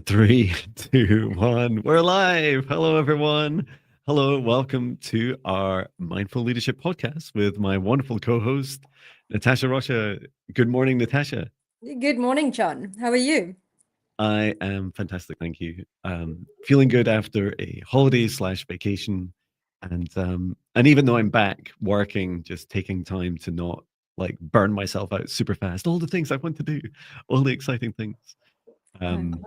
Three, two, one. We're live. Hello, everyone. Hello, welcome to our Mindful Leadership podcast with my wonderful co-host, Natasha Rocha. Good morning, Natasha. Good morning, John. How are you? I am fantastic, thank you. Feeling good after a holiday slash vacation, and even though I'm back working, just taking time to not like burn myself out super fast. All the things I want to do, all the exciting things. Um,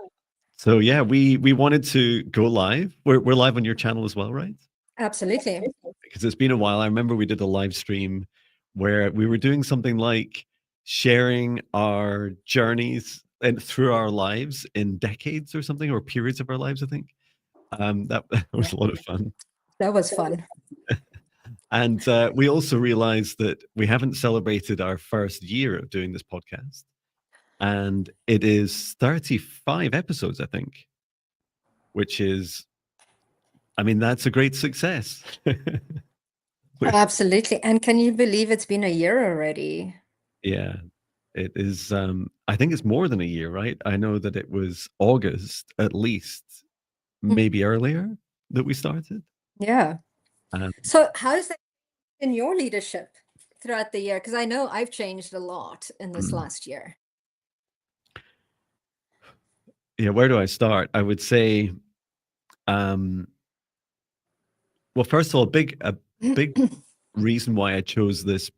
So yeah, we wanted to go live. We're live on your channel as well, right? Absolutely. Because it's been a while. I remember we did a live stream where we were doing something like sharing our journeys and through our lives in decades or something, or periods of our lives, I think. That was a lot of fun. That was fun. And we also realized that we haven't celebrated our first year of doing this podcast. And it is 35 episodes, I think, which is I mean, that's a great success. Absolutely. And can you believe it's been a year already? Yeah, it is. I think it's more than a year, right? I know that it was August at least, maybe earlier that we started. Yeah. Um, So how's that in your leadership throughout the year? Because I know I've changed a lot in this mm, last year. yeah, where do I start? I would say, um, well, first of all, a big reason why I chose this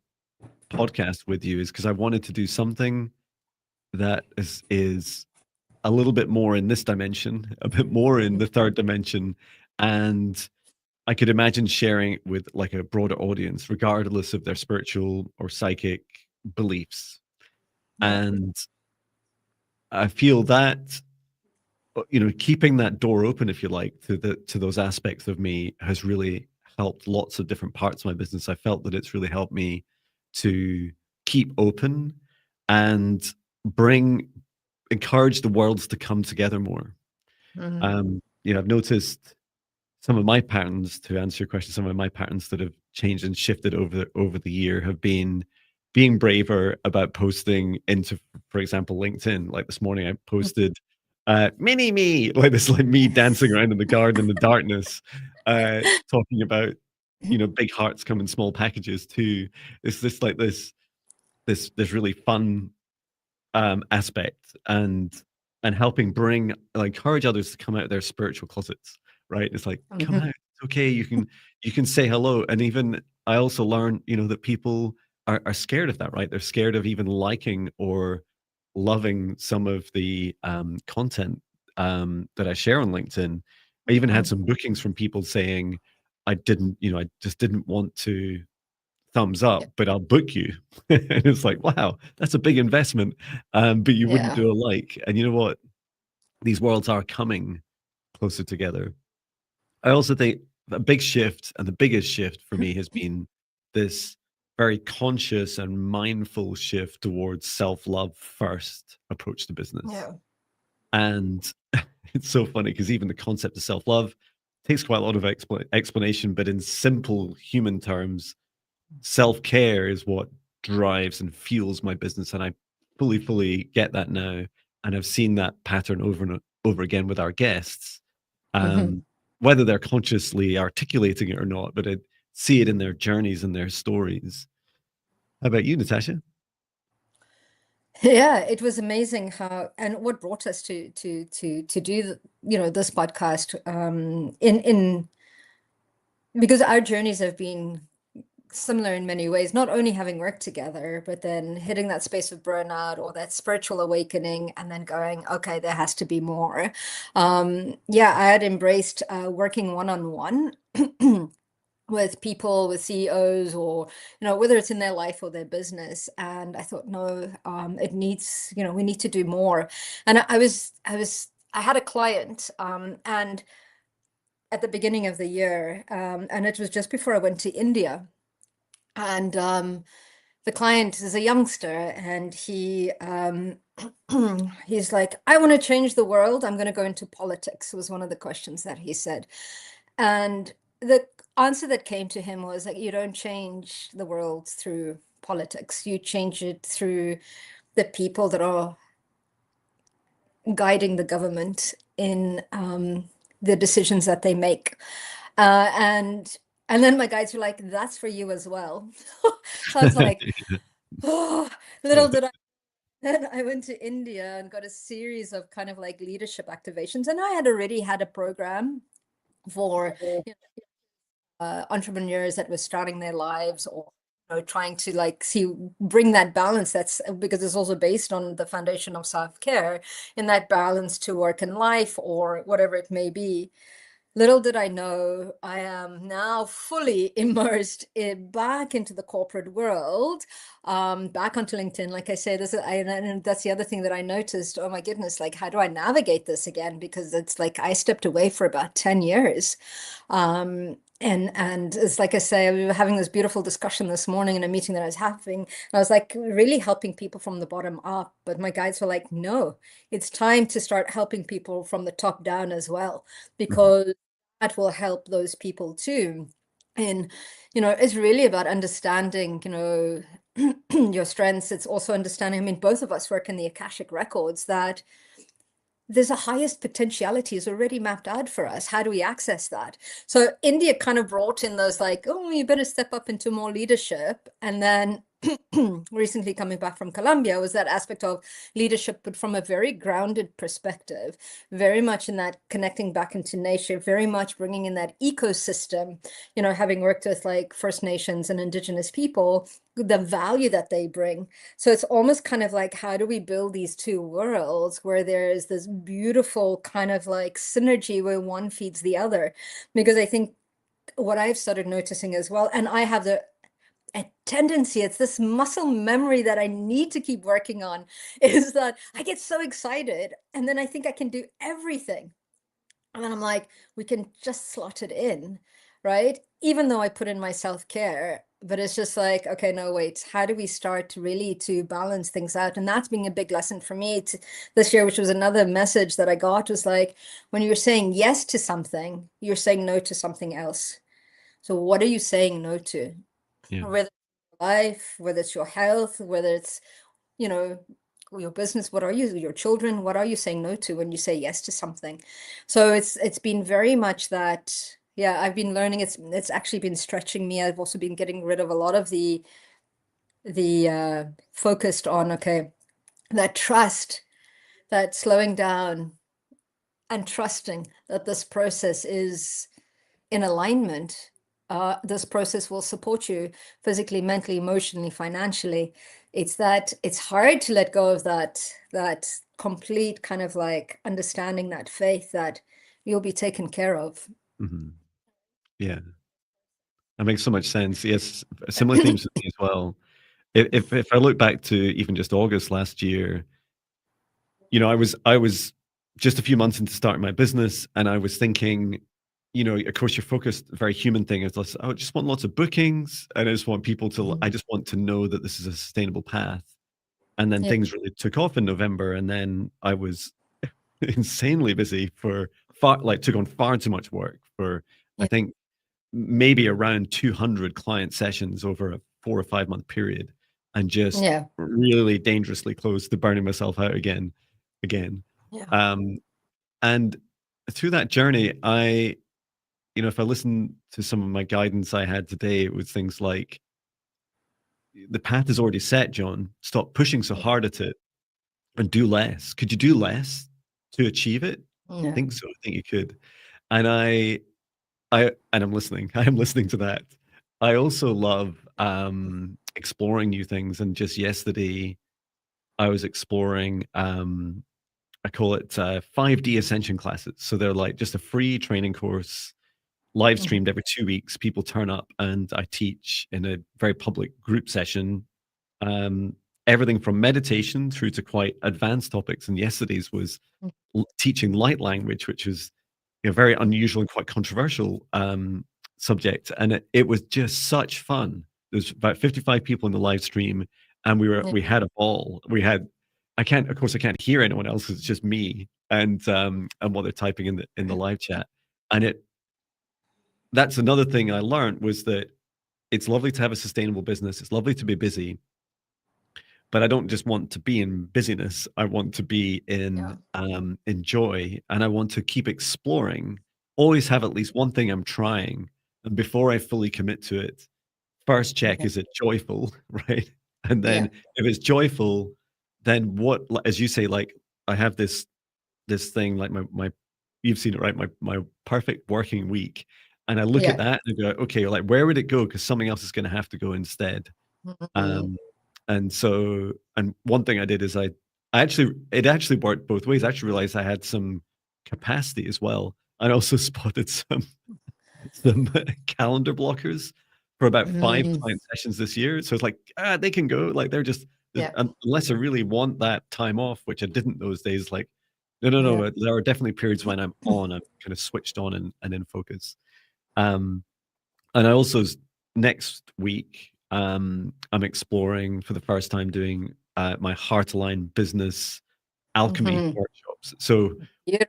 podcast with you is because I wanted to do something that is a little bit more in this dimension, a bit more in the third dimension, and I could imagine sharing it with like a broader audience, regardless of their spiritual or psychic beliefs. Yeah. And I feel that keeping that door open, if you like, to those aspects of me has really helped lots of different parts of my business. I felt that it's really helped me to keep open and bring encourage the worlds to come together more. Mhm. I've noticed some of my patterns, to answer your question, some of my patterns that have changed and shifted over the year have been being braver about posting into, for example, LinkedIn. Like this morning, I posted mini me, like this, like me dancing around in the garden in the darkness, talking about big hearts come in small packages too. It's this like this really fun aspect and helping bring like encourage others to come out of their spiritual closets, right? It's like come out, Mhm. it's okay, you can say hello. And even I also learned that people are scared of that, right? They're scared of even liking or loving some of the content that I share on LinkedIn. I even had some bookings from people saying I just didn't want to thumbs Yeah. up, but I'll book you. And it's like, wow, that's a big investment. But you wouldn't Yeah. do a like. And you know what? These worlds are coming closer together. I also think a big shift, and the biggest shift for me has been this very conscious and mindful shift towards self-love first approach to business. Yeah. And it's so funny because even the concept of self-love takes quite a lot of explanation, but in simple human terms, self-care is what drives and fuels my business, and I fully get that now, and I've seen that pattern over and over again with our guests, Mhm. um, whether they're consciously articulating it or not, but I see it in their journeys and their stories. How about you, Natasha? Yeah, it was amazing how and what brought us to do this podcast in because our journeys have been similar in many ways, not only having worked together, but then hitting that space of burnout or that spiritual awakening, and then going, okay, there has to be more. Yeah, I had embraced working one on one with people, with CEOs, or whether it's in their life or their business. And I thought, no, it needs, we need to do more. And I had a client, and at the beginning of the year, and it was just before I went to India. And the client is a youngster, and he's like, I want to change the world. I'm going to go into politics, was one of the questions that he said. And the answer that came to him was like, you don't change the world through politics. You change it through the people that are guiding the government in the decisions that they make. And then my guides were like, "That's for you as well." So I was like, "Oh, little did I." Then I went to India and got a series of kind of like leadership activations, and I had already had a program for entrepreneurs that were starting their lives, or trying to like bring that balance. That's because it's also based on the foundation of self-care, in that balance to work and life, or whatever it may be. Little did I know, I am now fully immersed back into the corporate world, back onto LinkedIn. Like I say, and that's the other thing that I noticed. Oh my goodness, like how do I navigate this again? Because it's like I stepped away for about 10 years. And it's like I say, we were having this beautiful discussion this morning in a meeting that I was having. And I was like really helping people from the bottom up. But my guides were like, no, it's time to start helping people from the top down as well, Mhm. because that will help those people too. And, it's really about understanding, your strengths. It's also understanding, I mean, both of us work in the Akashic records, that there's a highest potentiality is already mapped out for us. How do we access that? So India kind of brought in those like, oh, you better step up into more leadership. And then recently coming back from Colombia was that aspect of leadership, but from a very grounded perspective, very much in that connecting back into nature, very much bringing in that ecosystem, having worked with like First Nations and Indigenous people, the value that they bring. So it's almost kind of like, how do we build these two worlds where there's this beautiful kind of like synergy where one feeds the other? Because I think what I've started noticing as well, and I have a tendency, it's this muscle memory that I need to keep working on, is that I get so excited and then I think I can do everything. And then I'm like, we can just slot it in, right? Even though I put in my self-care, but it's just like, okay, no, wait, how do we start to really to balance things out? And that's been a big lesson for me this year, which was another message that I got, was like, when you're saying yes to something, you're saying no to something else. So what are you saying no to? Yeah. Whether it's life, whether it's your health, whether it's, you know, your business, what are you, your children, what are you saying no to when you say yes to something? So it's been very much that, yeah, I've been learning, it's actually been stretching me. I've also been getting rid of a lot of the focused on, okay, that trust, that slowing down and trusting that this process is in alignment. This process will support you physically, mentally, emotionally, financially. It's that it's hard to let go of that complete kind of like understanding, that faith that you'll be taken care of. Mhm. Yeah. That makes so much sense. Yes, similar themes with me as well. If I look back to even just August last year, I was just a few months into starting my business, and I was thinking, of course, you're focused, very human thing is, I just want lots of bookings, and I just want people to, I Mhm. just want to know that this is a sustainable path. And then Yeah, things really took off in November, and then I was insanely busy for took on far too much work for, I yeah, think, maybe around 200 client sessions over a 4 or 5 month period, and just yeah, really dangerously close to burning myself out again. yeah, Um, and through that journey, if I listen to some of my guidance I had today, it was things like, the path is already set, John. Stop pushing so hard at it and do less. Could you do less to achieve it? I yeah, think so. I think you could. And I'm listening. I am listening to that. I also love exploring new things. And just yesterday, I was exploring. I call it 5D Ascension classes. So they're like just a free training course, live mhm, streamed every 2 weeks. People turn up, and I teach in a very public group session. Um, Everything from meditation through to quite advanced topics. And yesterday's was teaching light language, which was a very unusual and quite controversial subject. And it was just such fun. There's about 55 people in the live stream, and yeah, we had a ball. Of course, I can't hear anyone else. It's just me and what they're typing in the live chat. And that's another thing I learned, was that it's lovely to have a sustainable business. It's lovely to be busy, but I don't just want to be in busyness. I want to be Yeah. in joy, and I want to keep exploring. Always have at least one thing I'm trying, and before I fully commit to it, first check, Yeah. is it joyful, right? And then Yeah. if it's joyful, then what, as you say, like I have this thing, like my you've seen it, right? My perfect working week. And I look at Yeah. that and I go, okay, like where would it go? Because something else is going to have to go instead. Mhm. Um, and so, and one thing I did is it actually worked both ways. I actually realized I had some capacity as well. I also spotted some calendar blockers for about 5 Mm. client sessions this year. So it's like, they can go. Like they're just, Yeah. unless I really want that time off, which I didn't those days. Like, no, no, Yeah. no. There are definitely periods when I'm on. I'm kind of switched on and in focus. Um, and I also next week, I'm exploring for the first time doing my Heart Align business alchemy Mhm. workshops. So Yeah.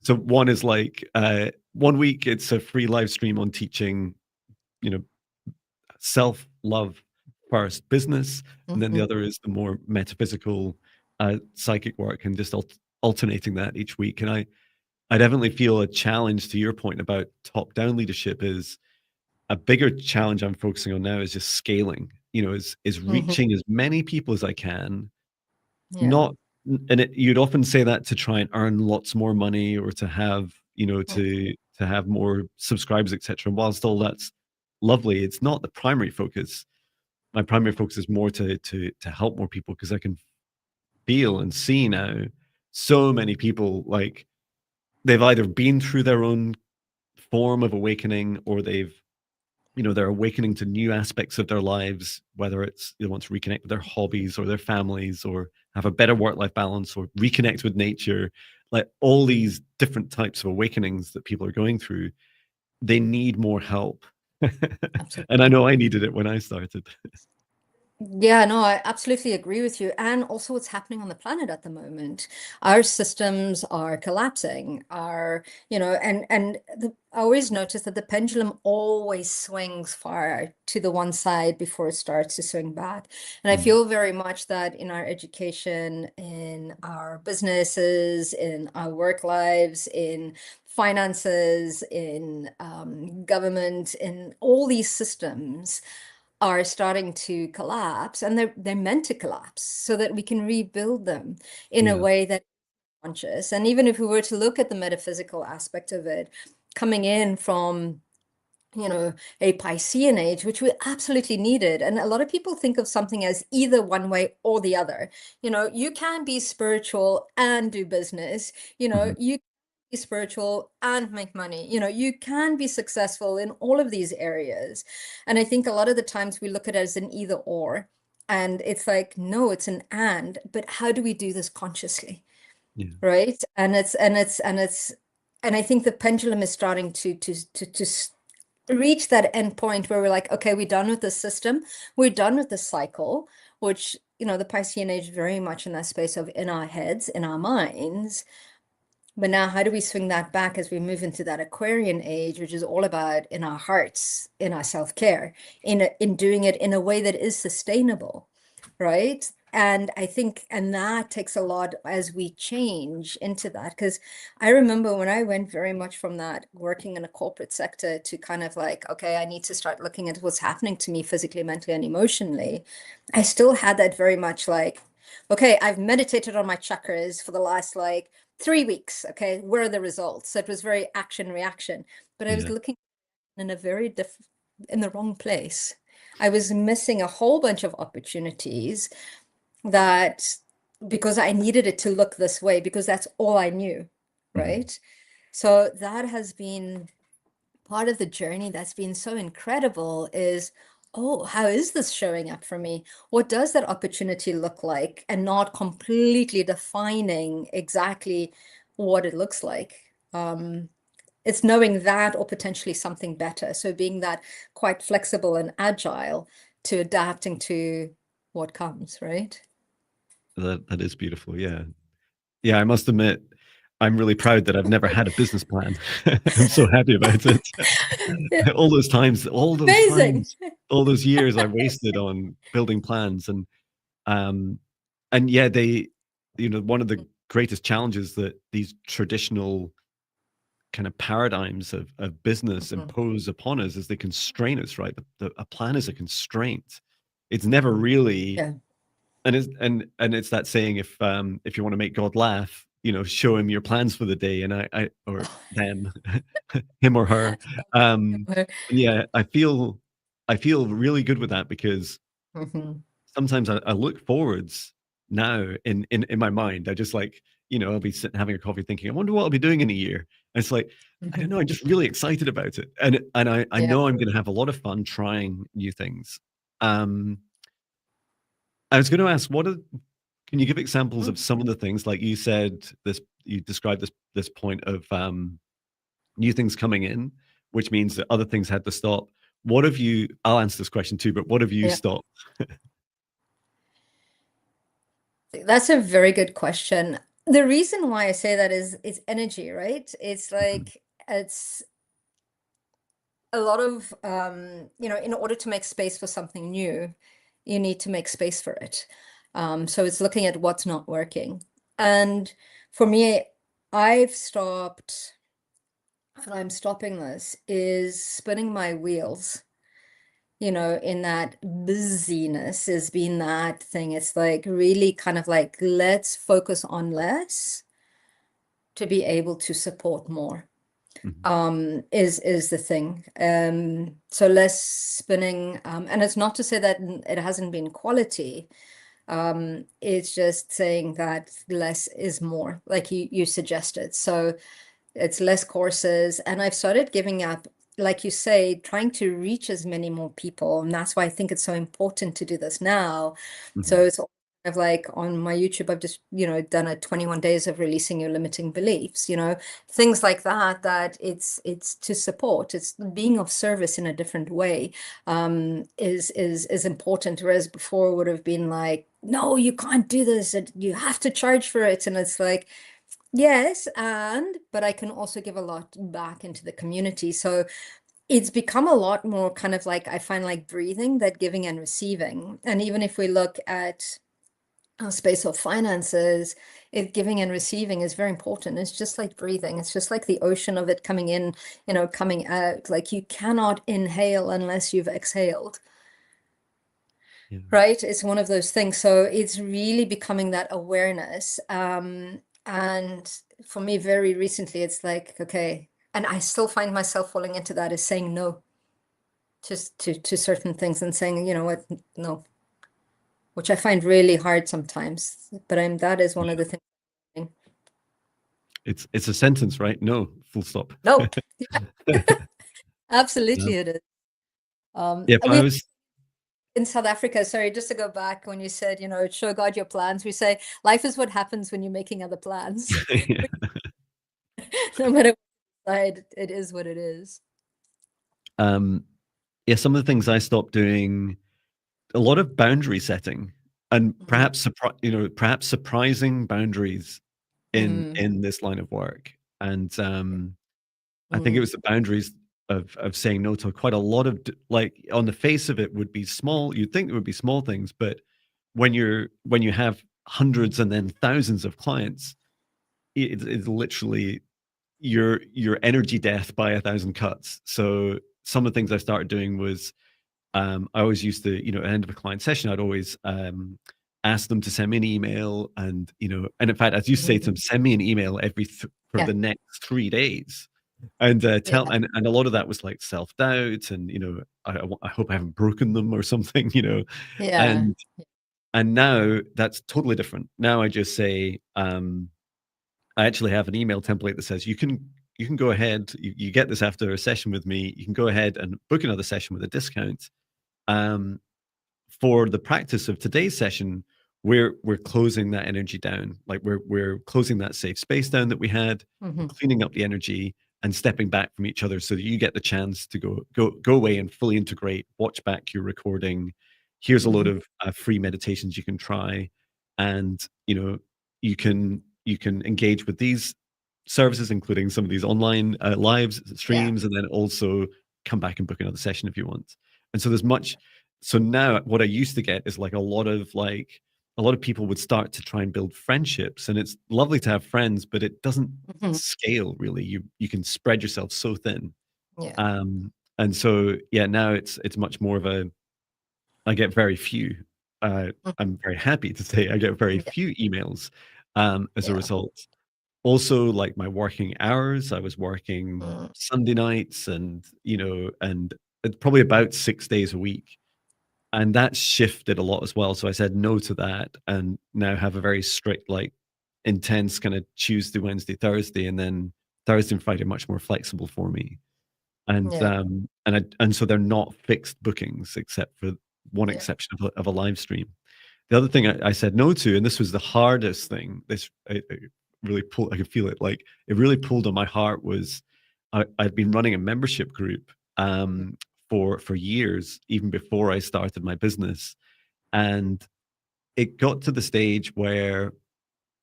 one is like 1 week it's a free live stream on teaching, you know, self-love first business, and then the Mhm. other is the more metaphysical psychic work, and just alternating that each week. And I definitely feel a challenge to your point about top-down leadership is a bigger challenge I'm focusing on now is just scaling, is Mhm. reaching as many people as I can. Yeah. Not and you'd often say that to try and earn lots more money, or to have, Mm. to have more subscribers, etc. And whilst all that's lovely, it's not the primary focus. My primary focus is more to help more people, because I can feel and see now so many people, like they've either been through their own form of awakening, or they're awakening to new aspects of their lives, whether it's they want to reconnect with their hobbies or their families, or have a better work-life balance, or reconnect with nature. Like all these different types of awakenings that people are going through, they need more help. And I Absolutely. know I needed it when I started. Yeah, no, I absolutely agree with you. And also what's happening on the planet at the moment. Our systems are collapsing. I always notice that the pendulum always swings far to the one side before it starts to swing back. And I Mm, feel very much that in our education, in our businesses, in our work lives, in finances, in government, in all these systems are starting to collapse, and they're meant to collapse so that we can rebuild them in a yeah, way that conscious. And even if we were to look at the metaphysical aspect of it, coming in from a Piscean age, which we absolutely needed. And a lot of people think of something as either one way or the other. You can be spiritual and do business. mhm, You can be spiritual and make money. You can be successful in all of these areas. And I think a lot of the times we look at it as an either or. And it's like, no, it's an and, but how do we do this consciously? yeah, Right. And I think the pendulum is starting to reach that end point where we're like, okay, we're done with the system, we're done with the cycle, which the Piscean age very much in that space of in our heads, in our minds. But now how do we swing that back as we move into that Aquarian age, which is all about in our hearts, in our self-care, in doing it in a way that is sustainable, right? And I think, and that takes a lot as we change into that. Because I remember when I went very much from that working in a corporate sector to kind of like, okay, I need to start looking at what's happening to me physically, mentally, and emotionally. I still had that very much like, okay, I've meditated on my chakras for the last like 3 weeks. Okay, where are the results? So it was very action reaction, but I was yeah, looking in a very different, in the wrong place. I was missing a whole bunch of opportunities that because I needed it to look this way because that's all I knew, mhm, right? So that has been part of the journey that's been so incredible is, oh, how is this showing up for me? What does that opportunity look like? And not completely defining exactly what it looks like. It's knowing that or potentially something better. So being that quite flexible and agile to adapting to what comes, right? that is beautiful. Yeah. Yeah, I must admit, I'm really proud that I've never had a business plan. I'm so happy about it. Yeah, All those amazing. times, all those years I wasted on building plans. And and yeah, they, one of the greatest challenges that these traditional kind of paradigms of business impose upon us is they constrain us, right? A plan is a constraint. It's never really, Yeah. and it's that saying, if you want to make God laugh, show him your plans for the day, and I or them, him or her. Yeah, I feel really good with that, because Mhm. sometimes I look forwards now in my mind. I just like, I'll be sitting having a coffee thinking, I wonder what I'll be doing in a year. And it's like, I don't know, I'm just really excited about it. And I Yeah. know I'm going to have a lot of fun trying new things. I was going to ask, can you give examples of some of the things, like you said, you described this point of new things coming in, which means that other things had to stop. I'll answer this question too, but what have you Yeah. stopped? That's a very good question. The reason why I say that is it's energy, right? It's like it's a lot of in order to make space for something new, you need to make space for it. So it's looking at what's not working. And for me, I've stopped, and I'm stopping this, is spinning my wheels, in that busyness has been that thing. It's like really kind of like, let's focus on less to be able to support more. Is the thing. So less spinning, and it's not to say that it hasn't been quality. It's just saying that less is more, like you suggested. So it's less courses, and I've started giving up, like you say, trying to reach as many more people, and that's why I think it's so important to do this now. So it's kind of like on my YouTube, I've just done a 21 days of releasing your limiting beliefs, things like that, that it's to support, it's being of service in a different way, is important, whereas before would have been like, no, you can't do this, you have to charge for it. And it's like, yes, but I can also give a lot back into the community. So it's become a lot more kind of like, I find like breathing, that giving and receiving. And even if we look at our space of finances, giving and receiving is very important. It's just like breathing. It's just like the ocean of it coming in, coming out. Like you cannot inhale unless you've exhaled. Yeah. Right? It's one of those things. So it's really becoming that awareness. And for me, very recently, it's like, okay, and I still find myself falling into that, is saying no just to certain things, and saying, you know what, no, which I find really hard sometimes. But that is one of the things. It's a sentence, right? No, full stop. Nope. Yeah. Absolutely it is. Yeah, if I We was in South Africa, sorry, just to go back, when you said, show God your plans, we say life is what happens when you're making other plans. yeah. No matter what side, it is what it is. Yeah, some of the things I stopped doing, a lot of boundary setting, and perhaps perhaps surprising boundaries in this line of work. And I think it was the boundaries of saying no to quite a lot of like, on the face of it would be small. You'd think it would be small things, but when you have hundreds and then thousands of clients, it's literally your energy death by 1,000 cuts. So some of the things I started doing was, I always used to, at the end of a client session, I'd always ask them to send me an email, and and in fact, as you say to them, send me an email for Yeah. the next 3 days, and tell, and a lot of that was like self doubt, and I hope I haven't broken them or something, Yeah. and now that's totally different. Now I just say, I actually have an email template that says you can go ahead, you get this after a session with me, you can go ahead and book another session with a discount. Um, for the practice of today's session, we're closing that energy down. Like we're closing that safe space down that we had, we're cleaning up the energy and stepping back from each other, so that you get the chance to go away and fully integrate, watch back your recording. Here's a load of free meditations you can try, and you can engage with these services, including some of these online lives Yeah. streams, and then also come back and book another session if you want. And so there's much. So now what I used to get is like a lot of like a lot of people would start to try and build friendships, and it's lovely to have friends, but it doesn't Mhm. scale really. You can spread yourself so thin. Yeah. And so yeah, now it's much more of a I get very few. Mhm. I'm very happy to say I get very Yeah. few emails as a Yeah. result. Also, like my working hours, I was working Mm. Sunday nights and, and it's probably about 6 days a week. And that shifted a lot as well. So I said no to that and now have a very strict, like intense kind of Tuesday, Wednesday, Thursday, and then Thursday and Friday much more flexible for me. Yeah. And so they're not fixed bookings except for one Yeah. exception of a live stream. The other thing I said no to, and this was the hardest thing, this it really pulled, I could feel it, like it really pulled on my heart was I'd been running a membership group for years, even before I started my business. And it got to the stage where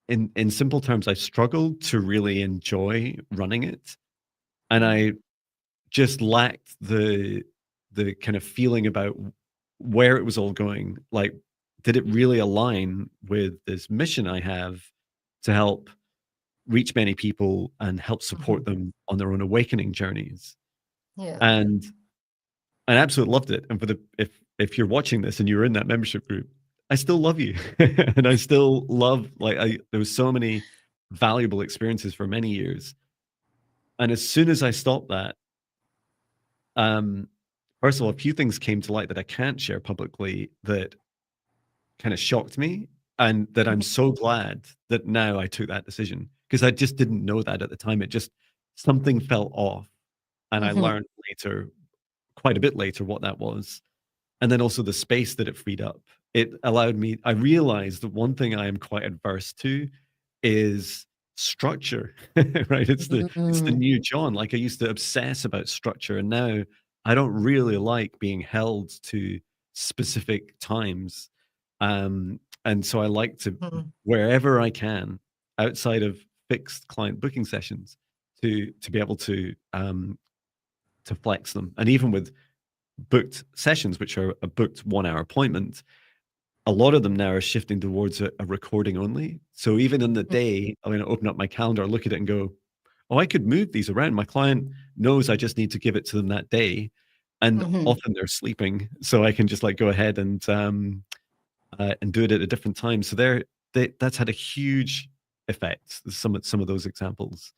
in simple terms, I struggled to really enjoy running it. And Mm. I just lacked the kind of feeling about where it was all going. Like, did it really align with this mission I have to help reach many people and help support Mhm. them on their own awakening journeys? Yeah. And I absolutely loved it. And for the if you're watching this and you're in that membership group, I still love you. And I still love like there was so many valuable experiences for many years. And as soon as I stopped that, um, first of all, a few things came to light that I can't share publicly that kind of shocked me, and that I'm Mhm. so glad that now I took that decision because I just didn't know that at the time. It just something fell off, and I Mhm. learned later, quite a bit later, what that was. And then also the space that it freed up. It allowed me, I realized that one thing I am quite adverse to is structure, right? It's the Mm. new John. Like I used to obsess about structure, and now I don't really like being held to specific times. And so I like to, Mhm. wherever I can, outside of fixed client booking sessions, to be able to flex them. And even with booked sessions, which are a booked 1 hour appointment, a lot of them now are shifting towards a recording only. So even in the day, I'm going to open up my calendar, look at it, and go, "Oh, I could move these around." My client knows I just need to give it to them that day, and Mhm. often they're sleeping, so I can just like go ahead and do it at a different time. So that's had a huge effect. Some of those examples.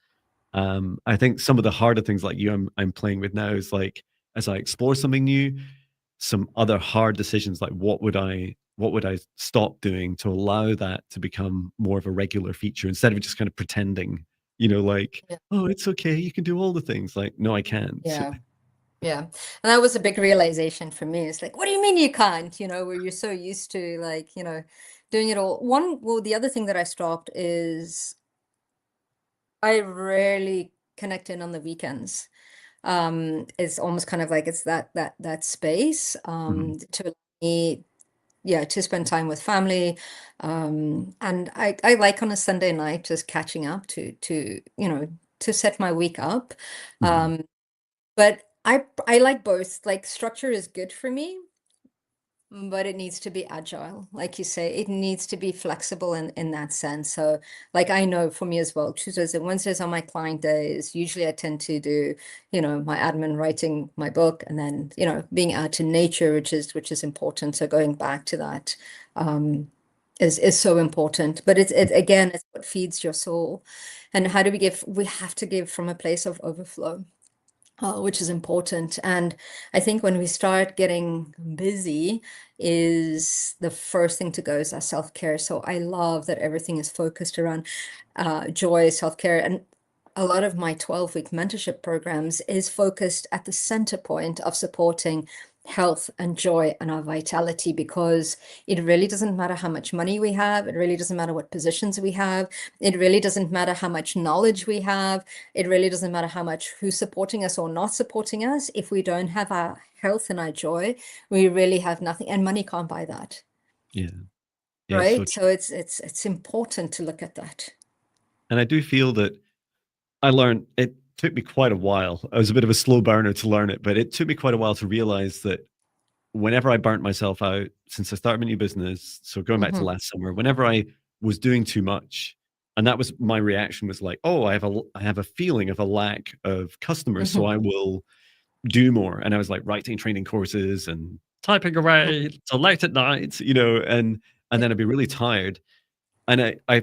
I think some of the harder things like I'm playing with now is like as I explore something new, some other hard decisions like what would I stop doing to allow that to become more of a regular feature instead of just kind of pretending, like, Yeah. oh, it's okay, you can do all the things. Like, no, I can't. Yeah. Yeah. And that was a big realization for me. It's like, what do you mean you can't? Where you're so used to like, doing it all. Well, the other thing that I stopped is I rarely connect in on the weekends. It's almost kind of like it's that space Mhm, to allow me, yeah, to spend time with family. And I like on a Sunday night just catching up to set my week up. mhm. Um, but I like both. Like structure is good for me, but it needs to be agile. Like you say, it needs to be flexible in that sense. So like I know for me as well, Tuesdays and Wednesdays are my client days. Usually I tend to do, my admin, writing my book, and then, being out in nature, which is important. So going back to that is so important. But it again, it's what feeds your soul. And how do we give? We have to give from a place of overflow, which is important. And I think when we start getting busy, is the first thing to go is our self-care. So I love that everything is focused around joy, self-care, and a lot of my 12-week mentorship programs is focused at the center point of supporting health and joy and our vitality, because it really doesn't matter how much money we have, it really doesn't matter what positions we have, it really doesn't matter how much knowledge we have, it really doesn't matter how much who's supporting us or not supporting us. If we don't have our health and our joy, we really have nothing, and money can't buy that, Yeah, yeah, it's so right? true. So it's important to look at that. And I do feel that I learned it took me quite a while. I was a bit of a slow burner to learn it, but it took me quite a while to realize that whenever I burnt myself out since I started my new business, so going back to Mm-hmm. last summer, whenever I was doing too much, and that was my reaction was like, oh, I have a feeling of a lack of customers, so I will do more. And I was like writing training courses and typing away till late at night, and then I'd be really tired. And I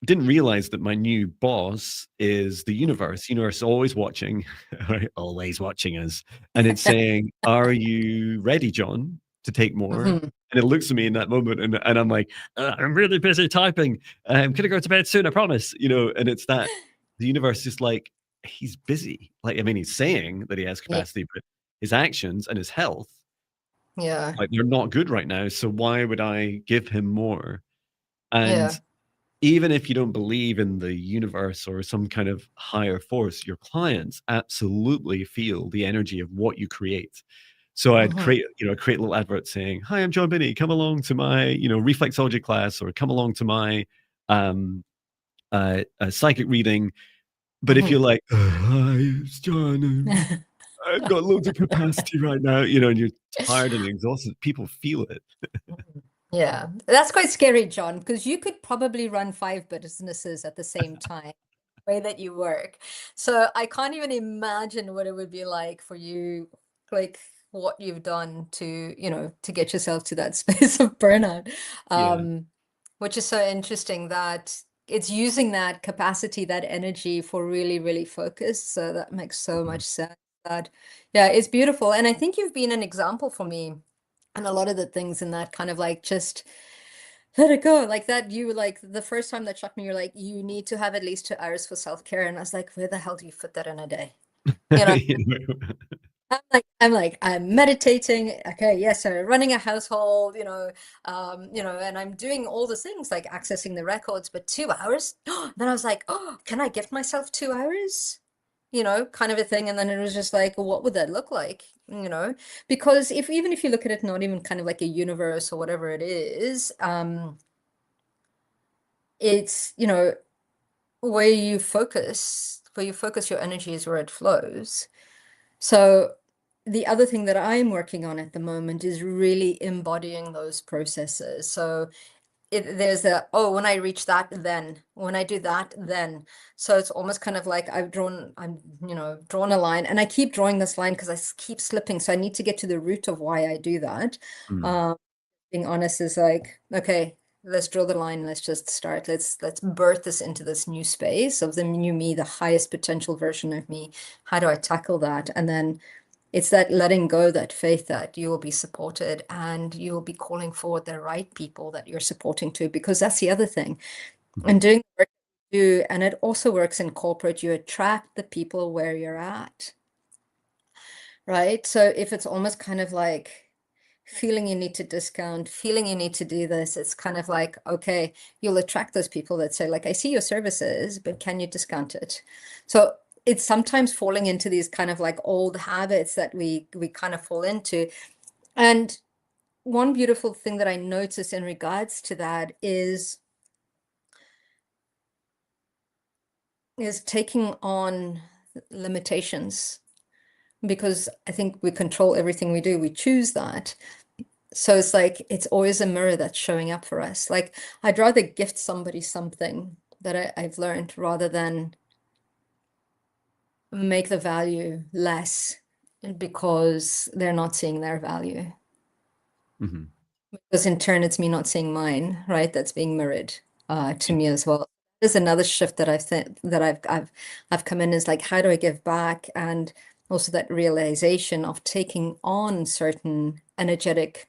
didn't realize that my new boss is the universe. Universe is always watching, right? Always watching us. And it's saying, are you ready, John, to take more? Mm-hmm. And it looks at me in that moment, and I'm like, I'm really busy typing. I'm gonna go to bed soon, I promise. And it's that the universe is like, he's busy. Like, I mean, he's saying that he has Yeah. capacity, but his actions and his health, Yeah. like, they're not good right now. So why would I give him more? And Yeah. even if you don't believe in the universe or some kind of higher force, your clients absolutely feel the energy of what you create. So I'd Mm-hmm. create a little advert saying, "Hi, I'm Jon Binnie. Come along to my, reflexology class, or come along to my um, psychic reading." But if Mm-hmm. you're like, "Hi, it's John. I've got loads of capacity right now," and you're tired and exhausted, people feel it. Yeah, that's quite scary, John, because you could probably run 5 businesses at the same time, the way that you work. So I can't even imagine what it would be like for you, like what you've done to get yourself to that space of burnout. Yeah. Um, which is so interesting that it's using that capacity, that energy for really, really focus. So that makes so Mhm. much sense. That, yeah, it's beautiful. And I think you've been an example for me and a lot of the things in that kind of like just let it go like that. You like the first time that shocked me, you're like, you need to have at least 2 hours for self-care. And I was like, where the hell do you fit that in a day? You know, You know? I'm meditating. Okay, yes, so running a household, and I'm doing all the things like accessing the records, but 2 hours. Then I was like, oh, can I gift myself 2 hours? Kind of a thing. And then it was just like, what would that look like? Because even if you look at it, not even kind of like a universe or whatever it is, it's, where you focus your energy is where it flows. So the other thing that I'm working on at the moment is really embodying those processes. So there's when I reach that, then when I do that, then. So it's almost kind of like I'm drawn a line, and I keep drawing this line because keep slipping. So I need to get to the root of why I do that. Mm. Um, being honest is like, okay, let's draw the line. Let's just start. Let's birth this into this new space of the new me, the highest potential version of me. How do I tackle that? And then it's that letting go, that faith that you will be supported and you will be calling forward the right people that you're supporting to, because that's the other thing. Mhm. And doing the work you do, and it also works in corporate, you attract the people where you're at, right? So if it's almost kind of like feeling you need to discount, feeling you need to do this, it's kind of like, okay, you'll attract those people that say, like, I see your services, but can you discount it? So it's sometimes falling into these kind of like old habits that we kind of fall into. And one beautiful thing that I notice in regards to that is taking on limitations, because I think we control everything we do. We choose that. So it's like it's always a mirror that's showing up for us. Like I'd rather gift somebody something that I've learned rather than make the value less because they're not seeing their value. Mhm. Because in turn, it's me not seeing mine, right? That's being mirrored to me as well. There's another shift that I've think that I've come in is like, how do I give back? And also that realization of taking on certain energetic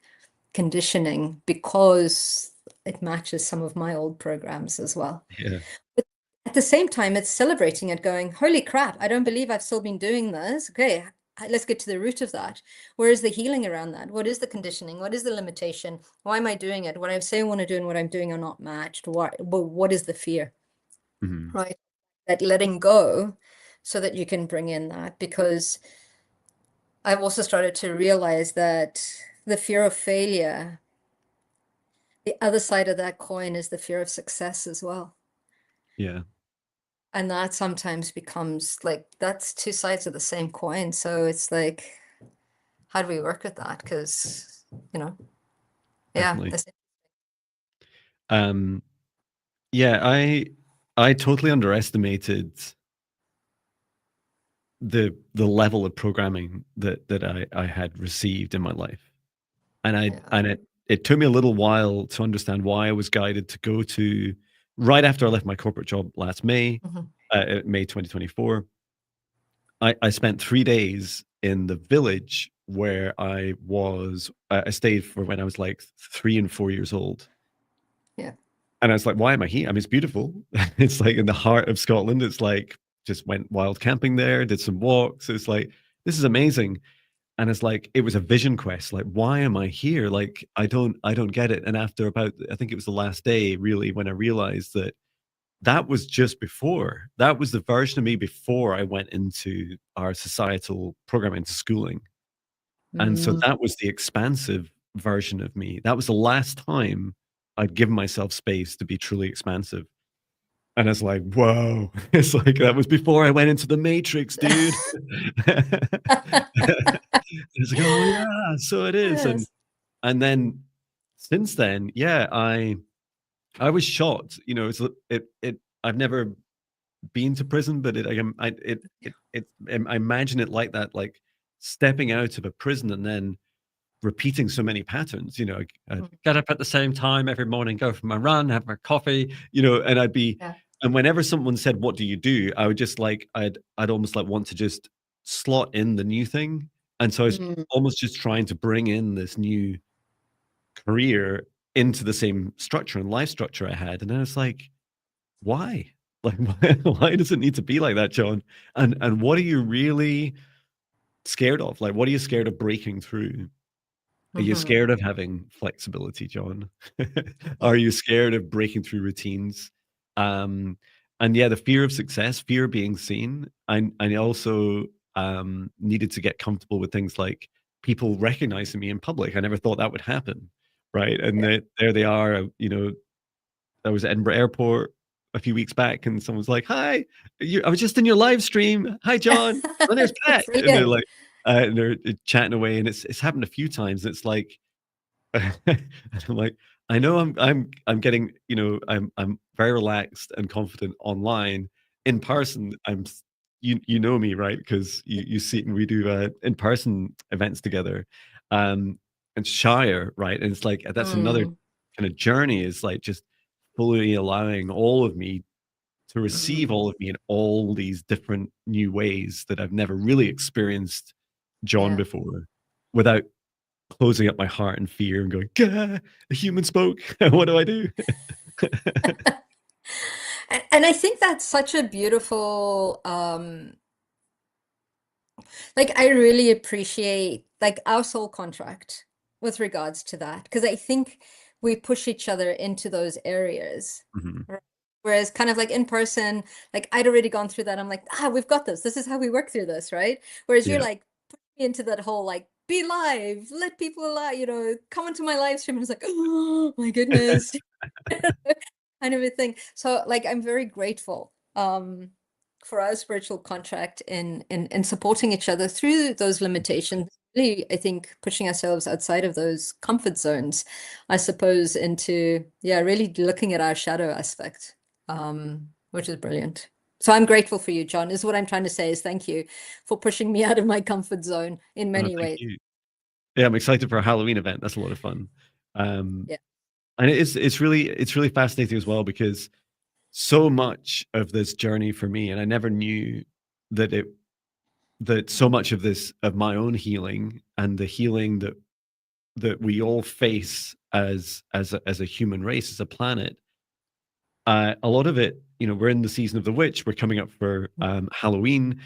conditioning because it matches some of my old programs as well. Yeah. But at the same time, it's celebrating it, going, holy crap, I don't believe I've still been doing this. Okay, let's get to the root of that. Where is the healing around that? What is the conditioning? What is the limitation? Why am I doing it? What I say I want to do and what I'm doing are not matched. What is the fear, Mhm. right? That letting go so that you can bring in that. Because I've also started to realize that the fear of failure, the other side of that coin is the fear of success as well. Yeah. And that sometimes becomes like that's two sides of the same coin. So it's like how do we work with that? Because, you know, yeah, Definitely. that's Um, yeah, I totally underestimated the level of programming that I had received in my life. And yeah. it took me a little while to understand why I was guided to go to right after I left my corporate job last May, Mhm. May 2024. I spent 3 days in the village where I stayed for when I was, like, 3 and 4 years old. Yeah. And I was like, "Why am I here?" I mean, it's beautiful. It's, like, in the heart of Scotland. It's, like, just went wild camping there, did some walks. It's like, "This is amazing." And it's like, it was a vision quest, like, "Why am I here?" Like, I don't get it. And after about I think it was the last day, really, when I realized that that was just before. That was the version of me before I went into our societal program, into schooling. And so Mm. that was the expansive version of me. That was the last time I'd given myself space to be truly expansive. And it's like, "Whoa." It's like, that was before I went into the matrix, dude. It's like, "Oh, yeah, so it is." Yes. And then since then, yeah, I was shocked, you know, I've never been to prison, but I imagine it like that, like stepping out of a prison and then repeating so many patterns. You know, I'd Mm. get up at the same time every morning, go for my run, have my coffee, you know, Yeah. and whenever someone said, "What do you do?" I would just like, I'd almost like want to just slot in the new thing. And so I was Mm. almost just trying to bring in this new career into the same structure and life structure I had. And I was like, why? Like, why does it need to be like that, John? And what are you really scared of? Like, what are you scared of breaking through? Are you Mhm. scared of having flexibility, John? Yeah. Are you scared of breaking through routines? Um, and yeah, the fear of success, fear of being seen. I also needed to get comfortable with things like people recognizing me in public. I never thought that would happen, right? And Yeah. there they are. You know, I was at Edinburgh Airport a few weeks back, and someone's like, "Hi, I was just in your live stream. Hi, John. Oh, there's Pat," and they're Brilliant. like, and they're chatting away, and it's happened a few times. It's like, and I'm like, I know I'm getting, you know, I'm very relaxed and confident online. In person, you know me, right? Because you see, we do in person events together, um, and shire, right? And it's like that's another Mm. kind of journey. Is like just fully allowing all of me to receive Mhm. all of me in all these different new ways that I've never really experienced John Yeah. before, without closing up my heart in fear and going, "Gah, a human spoke. What do I do?" And I think that's such a beautiful, like I really appreciate like our soul contract with regards to that because I think we push each other into those areas. Mhm. Right? Whereas kind of like in person, like I'd already gone through that. I'm like, we've got this. This is how we work through this, right? Whereas you're Yeah. like put me into that whole like be live, let people alive, come into my live stream. And it's like, oh my goodness. Kind of a thing. So like I'm very grateful for our spiritual contract in supporting each other through those limitations. Really, I think pushing ourselves outside of those comfort zones, I suppose, into yeah, really looking at our shadow aspect, which is brilliant. So I'm grateful for you, John, is what I'm trying to say is thank you for pushing me out of my comfort zone in Oh, many thank ways. you. Yeah, I'm excited for a Halloween event. That's a lot of fun. Um, Yeah. and it's really fascinating as well because so much of this journey for me, and I never knew that so much of this of my own healing and the healing that we all face as a human race, as a planet. A lot of it, you know, we're in the season of the witch. We're coming up for Halloween.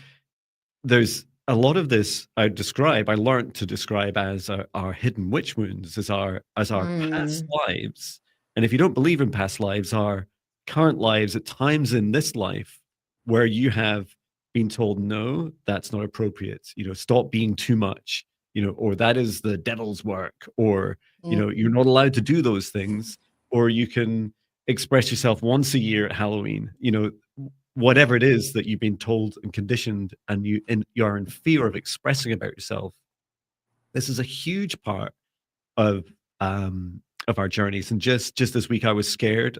There's a lot of this I learned to describe as our hidden witch wounds, as our past Mm, lives. And if you don't believe in past lives, our current lives at times in this life where you have been told, no, that's not appropriate, you know, stop being too much, you know, or that is the devil's work, or, you mm, know, you're not allowed to do those things, or you can express yourself once a year at Halloween, you know, yeah. whatever it is that you've been told and conditioned and you're in fear of expressing about yourself, this is a huge part of our journeys. And just this week, I was scared.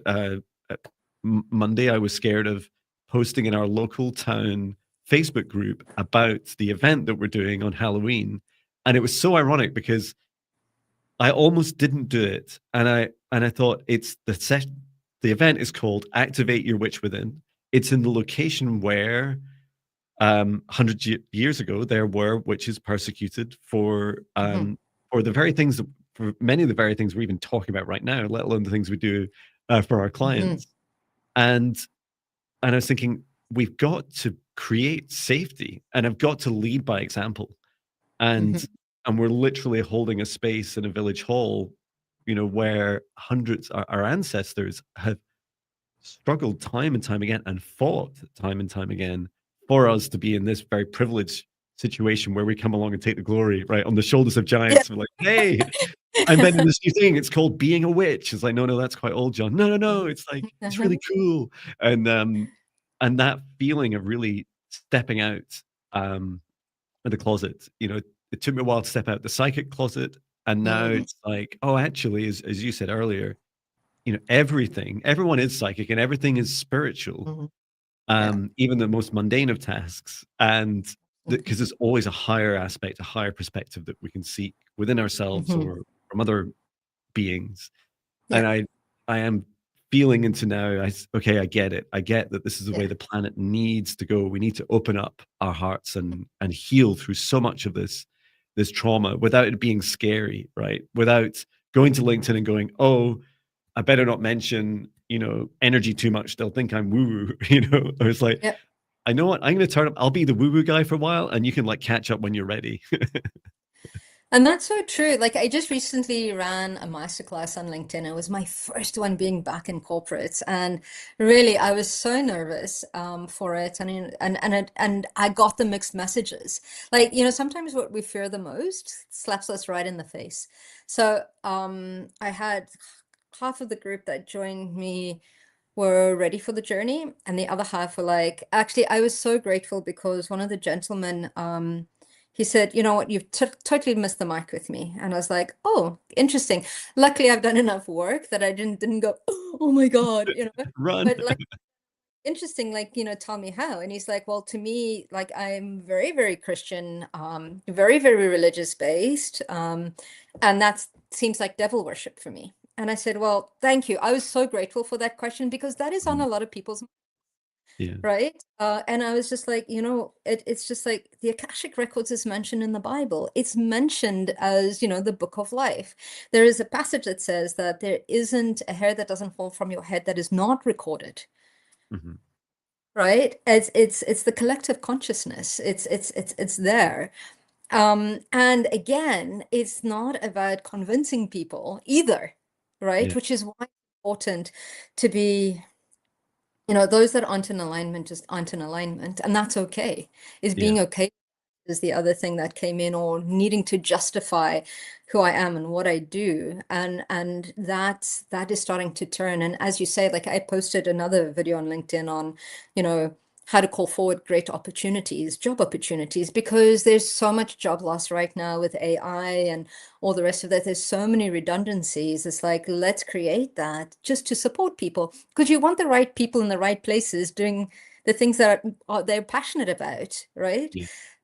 Monday, I was scared of posting in our local town Facebook group about the event that we're doing on Halloween, and it was so ironic because I almost didn't do it, and I thought it's the event is called Activate Your Witch Within. It's in the location where 100 years ago there were witches persecuted for the very things that, for many of the very things we're even talking about right now, let alone the things we do for our clients. And I was thinking, we've got to create safety, and I've got to lead by example. And we're literally holding a space in a village hall, where hundreds, our ancestors have struggled time and time again and fought time and time again for us to be in this very privileged situation where we come along and take the glory, right, on the shoulders of giants. We're like, hey, I'm inventing this new thing. It's called being a witch. It's like, no, that's quite old, John. No. It's like, it's really cool. And that feeling of really stepping out of the closet, it took me a while to step out the psychic closet. And now it's like, oh, actually, as you said earlier, everyone is psychic and everything is spiritual. Even the most mundane of tasks. And because there's always a higher aspect, a higher perspective that we can seek within ourselves or from other beings. And I am feeling into now, okay, I get it. I get that this is the way the planet needs to go. We need to open up our hearts and heal through so much of this trauma without it being scary, right? Without going to LinkedIn and going, oh, I better not mention, energy too much. They'll think I'm woo-woo, I was like, I know what, I'm going to turn up. I'll be the woo-woo guy for a while, and you can like catch up when you're ready. And that's so true. Like I just recently ran a masterclass on LinkedIn. It was my first one being back in corporate, and really I was so nervous for it. And I got the mixed messages. Like sometimes what we fear the most slaps us right in the face. So I had half of the group that joined me were ready for the journey, and the other half were like, actually, I was so grateful because one of the gentlemen, he said, you know what, you've totally missed the mark with me. And I was like, oh, interesting. Luckily, I've done enough work that I didn't go, oh my God, Run. But like, interesting, like, tell me how. And he's like, well, to me, like, I'm very, very Christian, very, very religious based. And that seems like devil worship for me. And I said, well, thank you. I was so grateful for that question because that is on a lot of people's right. And I was just like, it's just like the Akashic Records is mentioned in the Bible. It's mentioned as, the book of life. There is a passage that says that there isn't a hair that doesn't fall from your head that is not recorded. Right. It's the collective consciousness. It's there. And again, it's not about convincing people either, right? Which is why it's important to be, those that aren't in alignment just aren't in alignment, and that's okay. Is being okay is the other thing that came in, or needing to justify who I am and what I do. And that is starting to turn. And as you say, like I posted another video on LinkedIn on, how to call forward great opportunities, job opportunities, because there's so much job loss right now with AI and all the rest of that. There's so many redundancies. It's like, let's create that just to support people, because you want the right people in the right places doing the things that they're passionate about, right?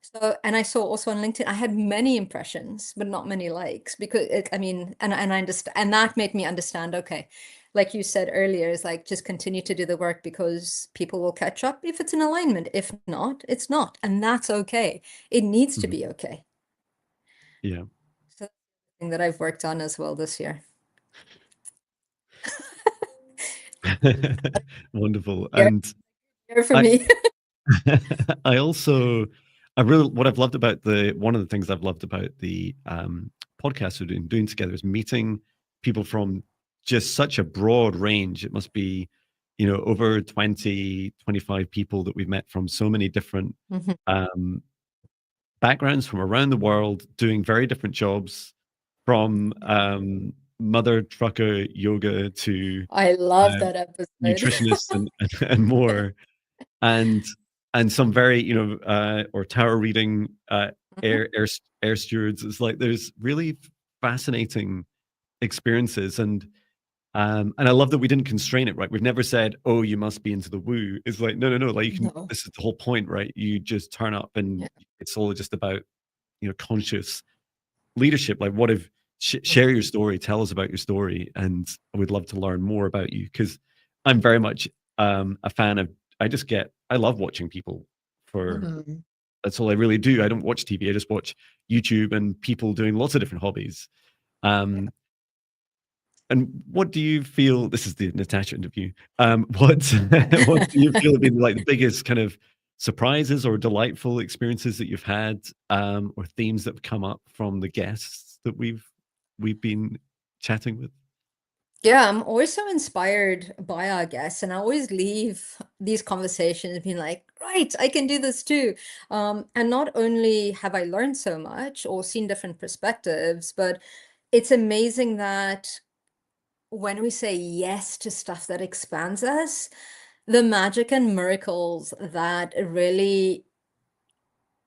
So, and I saw also on LinkedIn, I had many impressions, but not many likes, because and I understand, and that made me understand, okay, like you said earlier, is like, just continue to do the work because people will catch up if it's in alignment. If not, it's not. And that's okay. It needs to be okay. Yeah. So that's the thing that I've worked on as well this year. Wonderful. Here, And here for I, me. what I've loved about one of the things I've loved about the podcast we're doing together is meeting people from just such a broad range. It must be, over 20, 25 people that we've met from so many different backgrounds from around the world, doing very different jobs, from mother trucker yoga to I love that episode. nutritionists and more. And some very, or tarot reading Mhm. air stewards. It's like there's really fascinating experiences, and I love that we didn't constrain it, right? We've never said, "Oh, you must be into the woo." It's like, no, no, no. Like you can. No. This is the whole point, right? You just turn up, and Yeah. it's all just about conscious leadership. Like, what if Mhm. share your story, tell us about your story, and I would love to learn more about you because I'm very much a fan of. I love watching people for. Mhm. That's all I really do. I don't watch TV. I just watch YouTube and people doing lots of different hobbies. Yeah. Um, and what do you feel? This is the Natasha interview. What what do you feel have been like the biggest kind of surprises or delightful experiences that you've had, or themes that have come up from the guests that we've been chatting with? Yeah, I'm always so inspired by our guests, and I always leave these conversations being like, right, I can do this too. And not only have I learned so much or seen different perspectives, but it's amazing that when we say yes to stuff that expands us, the magic and miracles that really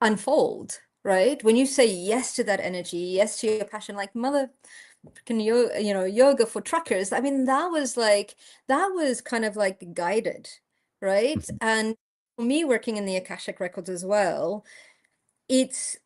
unfold, right? When you say yes to that energy, yes to your passion, like mother can yoga for truckers. I mean, that was kind of like guided, right? Mhm. And for me, working in the Akashic Records as well, it's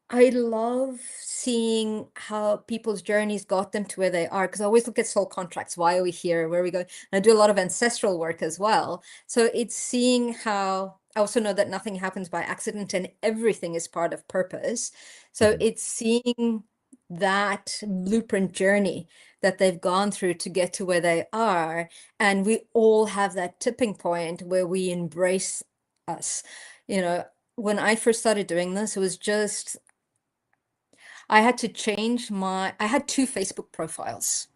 I love seeing how people's journeys got them to where they are, because I always look at soul contracts. Why are we here? Where are we going? And I do a lot of ancestral work as well. So it's seeing how I also know that nothing happens by accident and everything is part of purpose. So Mhm. it's seeing that blueprint journey that they've gone through to get to where they are. And we all have that tipping point where we embrace us. You know, when I first started doing this, it was just I had to change I had two Facebook profiles,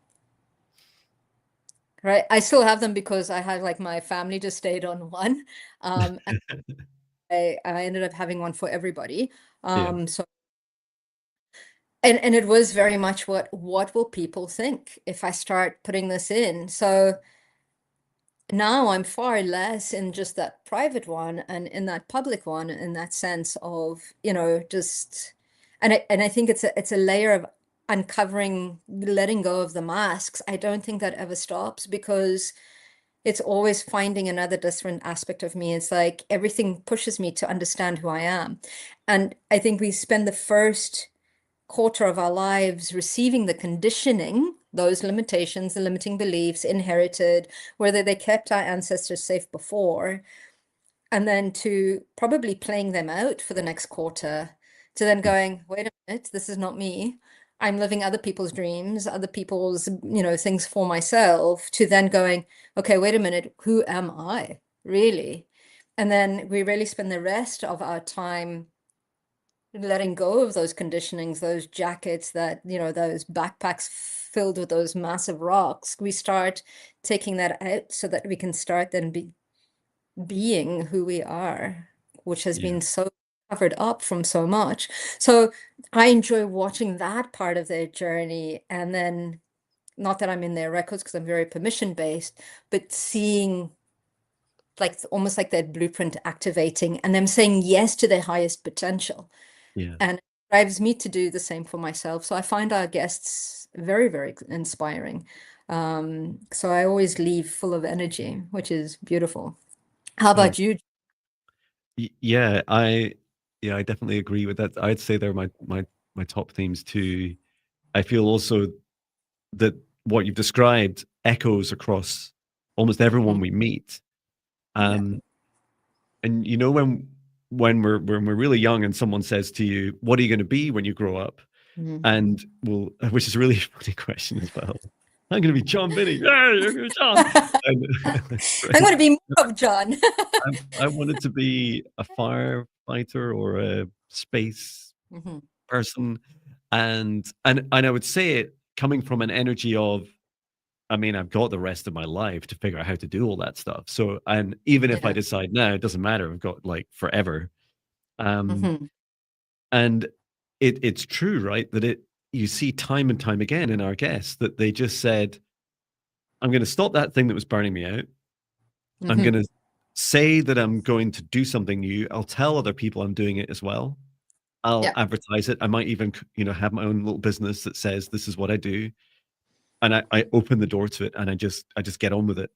right? I still have them because I had like my family just stayed on one. And I ended up having one for everybody. Yeah, So and it was very much what will people think if I start putting this in? So now I'm far less in just that private one and in that public one in that sense of, just and I think it's a layer of uncovering, letting go of the masks. I don't think that ever stops because it's always finding another different aspect of me. It's like everything pushes me to understand who I am. And I think we spend the first quarter of our lives receiving the conditioning, those limitations, the limiting beliefs inherited, whether they kept our ancestors safe before, and then to probably playing them out for the next quarter, to then going, wait a minute, this is not me. I'm living other people's dreams, other people's, things for myself, to then going, okay, wait a minute, who am I really? And then we really spend the rest of our time letting go of those conditionings, those jackets that, those backpacks filled with those massive rocks. We start taking that out so that we can start then being who we are, which has yeah, been so covered up from so much. So I enjoy watching that part of their journey. And then, not that I'm in their records because I'm very permission based, but seeing like almost like that blueprint activating and them saying yes to their highest potential. yeah. And it drives me to do the same for myself. So I find our guests very, very inspiring. So I always leave full of energy, which is beautiful. How Oh, about you? yeah. I definitely agree with that. I'd say they're my top themes too. I feel also that what you've described echoes across almost everyone Mhm. we meet. Yeah. Um, and when we're really young and someone says to you, "What are you going to be when you grow up?" Mhm. And which is a really funny question as well. I'm going to be Jon Binnie. Hey, I'm going to be Jon. And that's I'm great. going to be more of John. I wanted to be a firefighter or a space Mhm. person, and I would say it coming from an energy of, I mean, I've got the rest of my life to figure out how to do all that stuff. So, and even if I Yeah. decide now, it doesn't matter. I've got like forever. Um, Mhm. and it's true, right? That you see time and time again in our guests that they just said, I'm going to stop that thing that was burning me out. I'm going Mhm. to say that I'm going to do something new. I'll tell other people I'm doing it as well. I'll Yeah. advertise it. I might even, have my own little business that says this is what I do, and I open the door to it, and I just get on with it.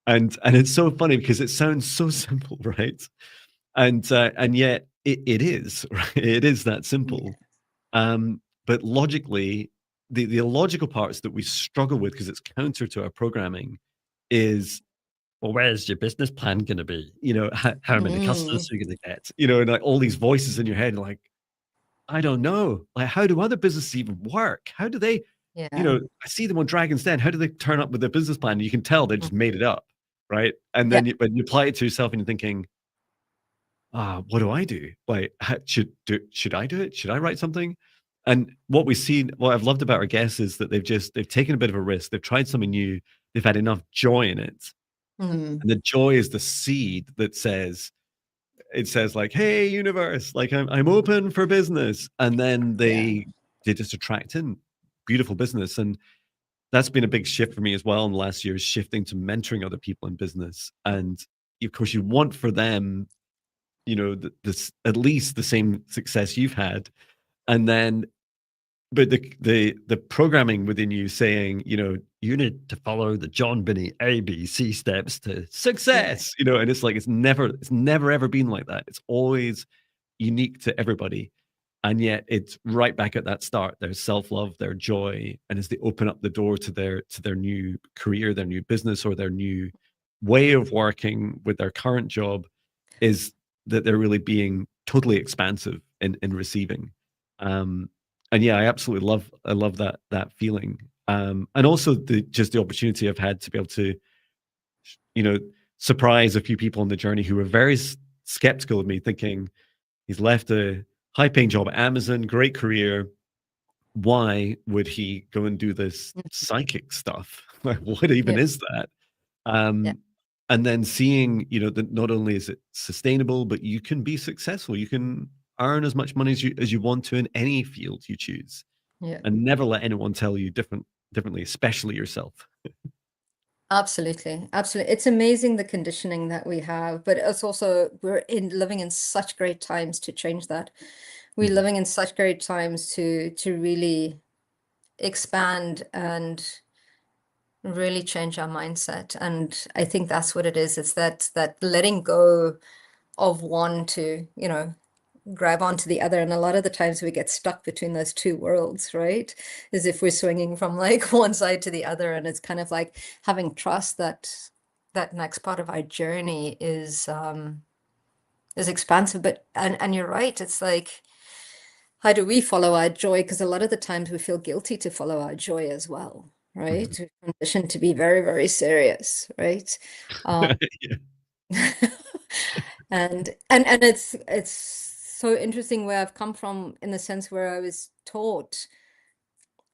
And it's so funny because it sounds so simple, right? And yet it is, right? It is that Yeah. simple. But logically, the illogical parts that we struggle with because it's counter to our programming is, well, where's your business plan going to be? How many customers Mm. are you going to get? And like all these voices in your head, like, I don't know. Like, how do other businesses even work? How do they, Yeah. I see them on Dragon's Den. How do they turn up with their business plan? You can tell they Mm. just made it up, right? And Yeah. then when you apply it to yourself and you're thinking, what do I do? Like, should I do it? Should I write something? And what I've loved about our guests is that they've taken a bit of a risk. They've tried something new. They've had enough joy in it. Mm. And the joy is the seed that says like, hey, universe, like I'm open for business. And then Yeah. they just attract in beautiful business. And that's been a big shift for me as well in the last year, is shifting to mentoring other people in business. And of course you want for them, this at least the same success you've had. And then but the programming within you saying, you need to follow the Jon Binnie ABC steps to Yeah. success, and it's like it's never ever been like that. It's always unique to everybody. And yet it's right back at that start, their self-love, their joy. And as they open up the door to their new career, their new business, or their new way of working with their current job, is that they're really being totally expansive in receiving. Um, and yeah, I love that feeling. And also the opportunity I've had to be able to, you know, surprise a few people on the journey who were very skeptical of me, thinking he's left a high-paying job at Amazon, great career. Why would he go and do this Mm. psychic stuff? Like, what even Yeah. is that? Yeah. Um, and then seeing, that not only is it sustainable, but you can be successful. You can earn as much money as you want to in any field you choose, Yeah. and never let anyone tell you differently, especially yourself. Absolutely. Absolutely. It's amazing the conditioning that we have, but it's also we're living in such great times to change that. We're Mhm. living in such great times to really expand and really change our mindset. And I think that's what it is. It's that letting go of one to, grab onto the other. And a lot of the times we get stuck between those two worlds, right? As if we're swinging from like one side to the other. And it's kind of like having trust that that next part of our journey is expansive. But and you're right, it's like, how do we follow our joy? Because a lot of the times we feel guilty to follow our joy as well, right? Mhm. We're conditioned to be very, very serious, right? Um, Yeah. and it's so interesting where I've come from, in the sense where I was taught,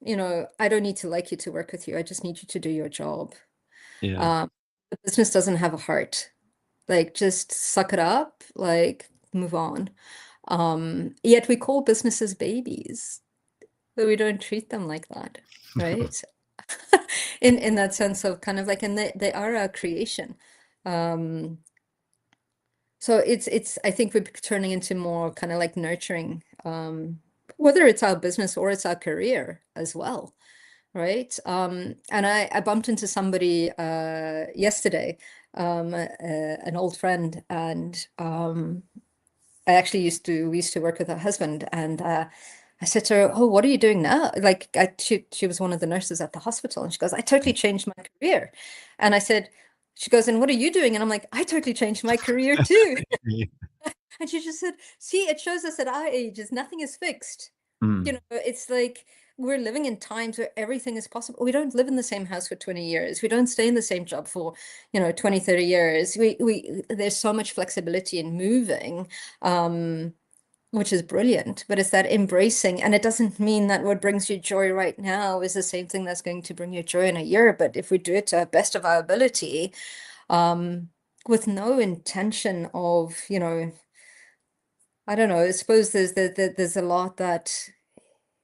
I don't need to like you to work with you. I just need you to do your job. Yeah. Um, the business doesn't have a heart. Like, just suck it up, like, move on. Yet we call businesses babies, but we don't treat them like that, right? In that sense of kind of like, and they are our creation. Um, So it's I think we're turning into more kind of like nurturing, whether it's our business or it's our career as well, right? And I bumped into somebody yesterday, an old friend, and I actually we used to work with her husband, and I said to her, "Oh, what are you doing now?" Like, she was one of the nurses at the hospital, and she goes, "I totally changed my career," and I said. She goes, "And what are you doing?" And I'm like, "I totally changed my career too." And she just said, "See, it shows us at our ages, nothing is fixed." Mm. It's like we're living in times where everything is possible. We don't live in the same house for 20 years. We don't stay in the same job for, 20, 30 years. There's so much flexibility in moving, um, which is brilliant, but it's that embracing. And it doesn't mean that what brings you joy right now is the same thing that's going to bring you joy in a year. But if we do it to the best of our ability, um, with no intention of, I don't know. I suppose there's a lot that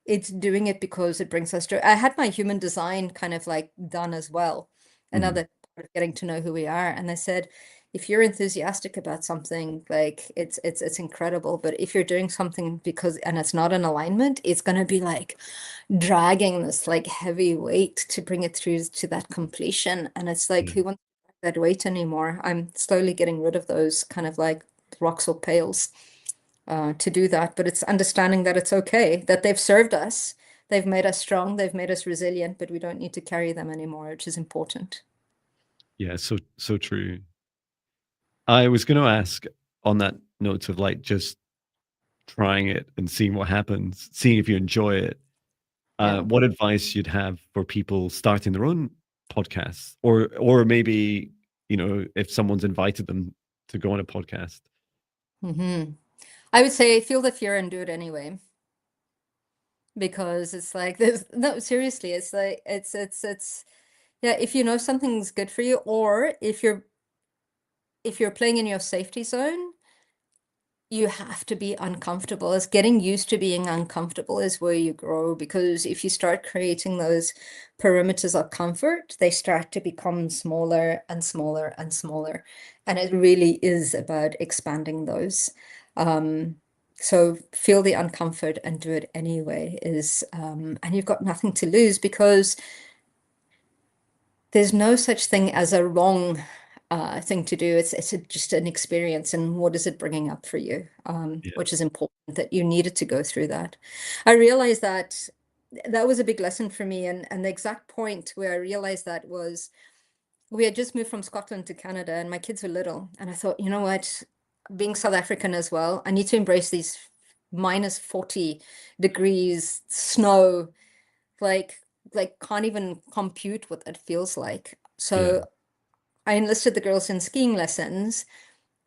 it's doing it because it brings us joy. I had my human design kind of like done as well. Mhm. Another part of getting to know who we are. And they said, if you're enthusiastic about something, like it's incredible. But if you're doing something because and it's not in alignment, it's gonna be like dragging this like heavy weight to bring it through to that completion. And it's like, Yeah. who wants that weight anymore? I'm slowly getting rid of those kind of like rocks or pails to do that. But it's understanding that it's okay, that they've served us, they've made us strong, they've made us resilient, but we don't need to carry them anymore, which is important. Yeah, so true. I was going to ask on that note of like just trying it and seeing what happens, seeing if you enjoy it. Yeah. What advice you'd have for people starting their own podcasts, or maybe if someone's invited them to go on a podcast. I would say feel the fear and do it anyway. Because it's like there's no, seriously, it's like it's yeah, if you know something's good for you, or if you're playing in your safety zone, you have to be uncomfortable. It's getting used to being uncomfortable is where you grow, because if you start creating those perimeters of comfort, they start to become smaller and smaller and smaller. And it really is about expanding those. So feel the uncomfort and do it anyway is, and you've got nothing to lose, because there's no such thing as a wrong thing to do. It's just an experience, and what is it bringing up for you, Yeah, which is important, that you needed to go through that. I realized that that was a big lesson for me, and the exact point where I realized that was we had just moved from Scotland to Canada, and my kids were little, and I thought, you know what, being South African as well, I need to embrace these minus 40 degrees snow, like can't even compute what that feels like. yeah, So I enlisted the girls in skiing lessons,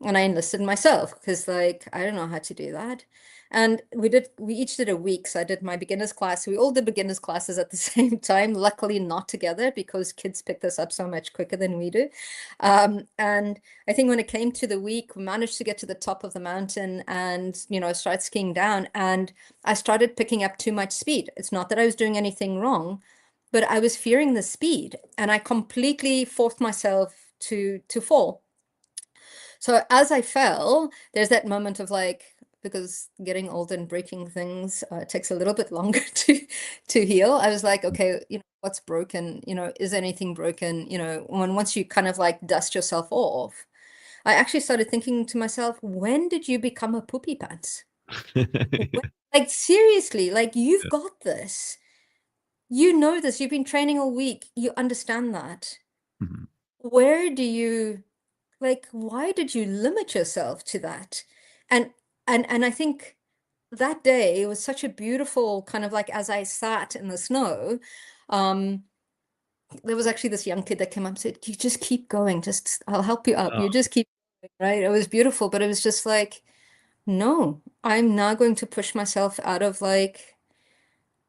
and I enlisted myself because like I don't know how to do that. And we each did a week. So I did my beginners class. We all did beginners classes at the same time, luckily not together because kids pick this up so much quicker than we do. And I think when it came to the week, we managed to get to the top of the mountain and start skiing down. And I started picking up too much speed. It's not that I was doing anything wrong, but I was fearing the speed, and I completely forced myself to fall. So as I fell, there's that moment of like, because getting old and breaking things takes a little bit longer to heal. I was like, okay, what's broken? Is anything broken? Once you kind of like dust yourself off, I actually started thinking to myself, when did you become a poopy pants? Like seriously, like you've yeah. got this. You know this. You've been training all week. You understand that. Mhm. Where do you like, why did you limit yourself to that? And and I think that day it was such a beautiful kind of like, as I sat in the snow, um, there was actually this young kid that came up and said, you just keep going, just I'll help you up. Oh, You just keep going, right? It was beautiful, but it was just like, no, I'm now going to push myself out of like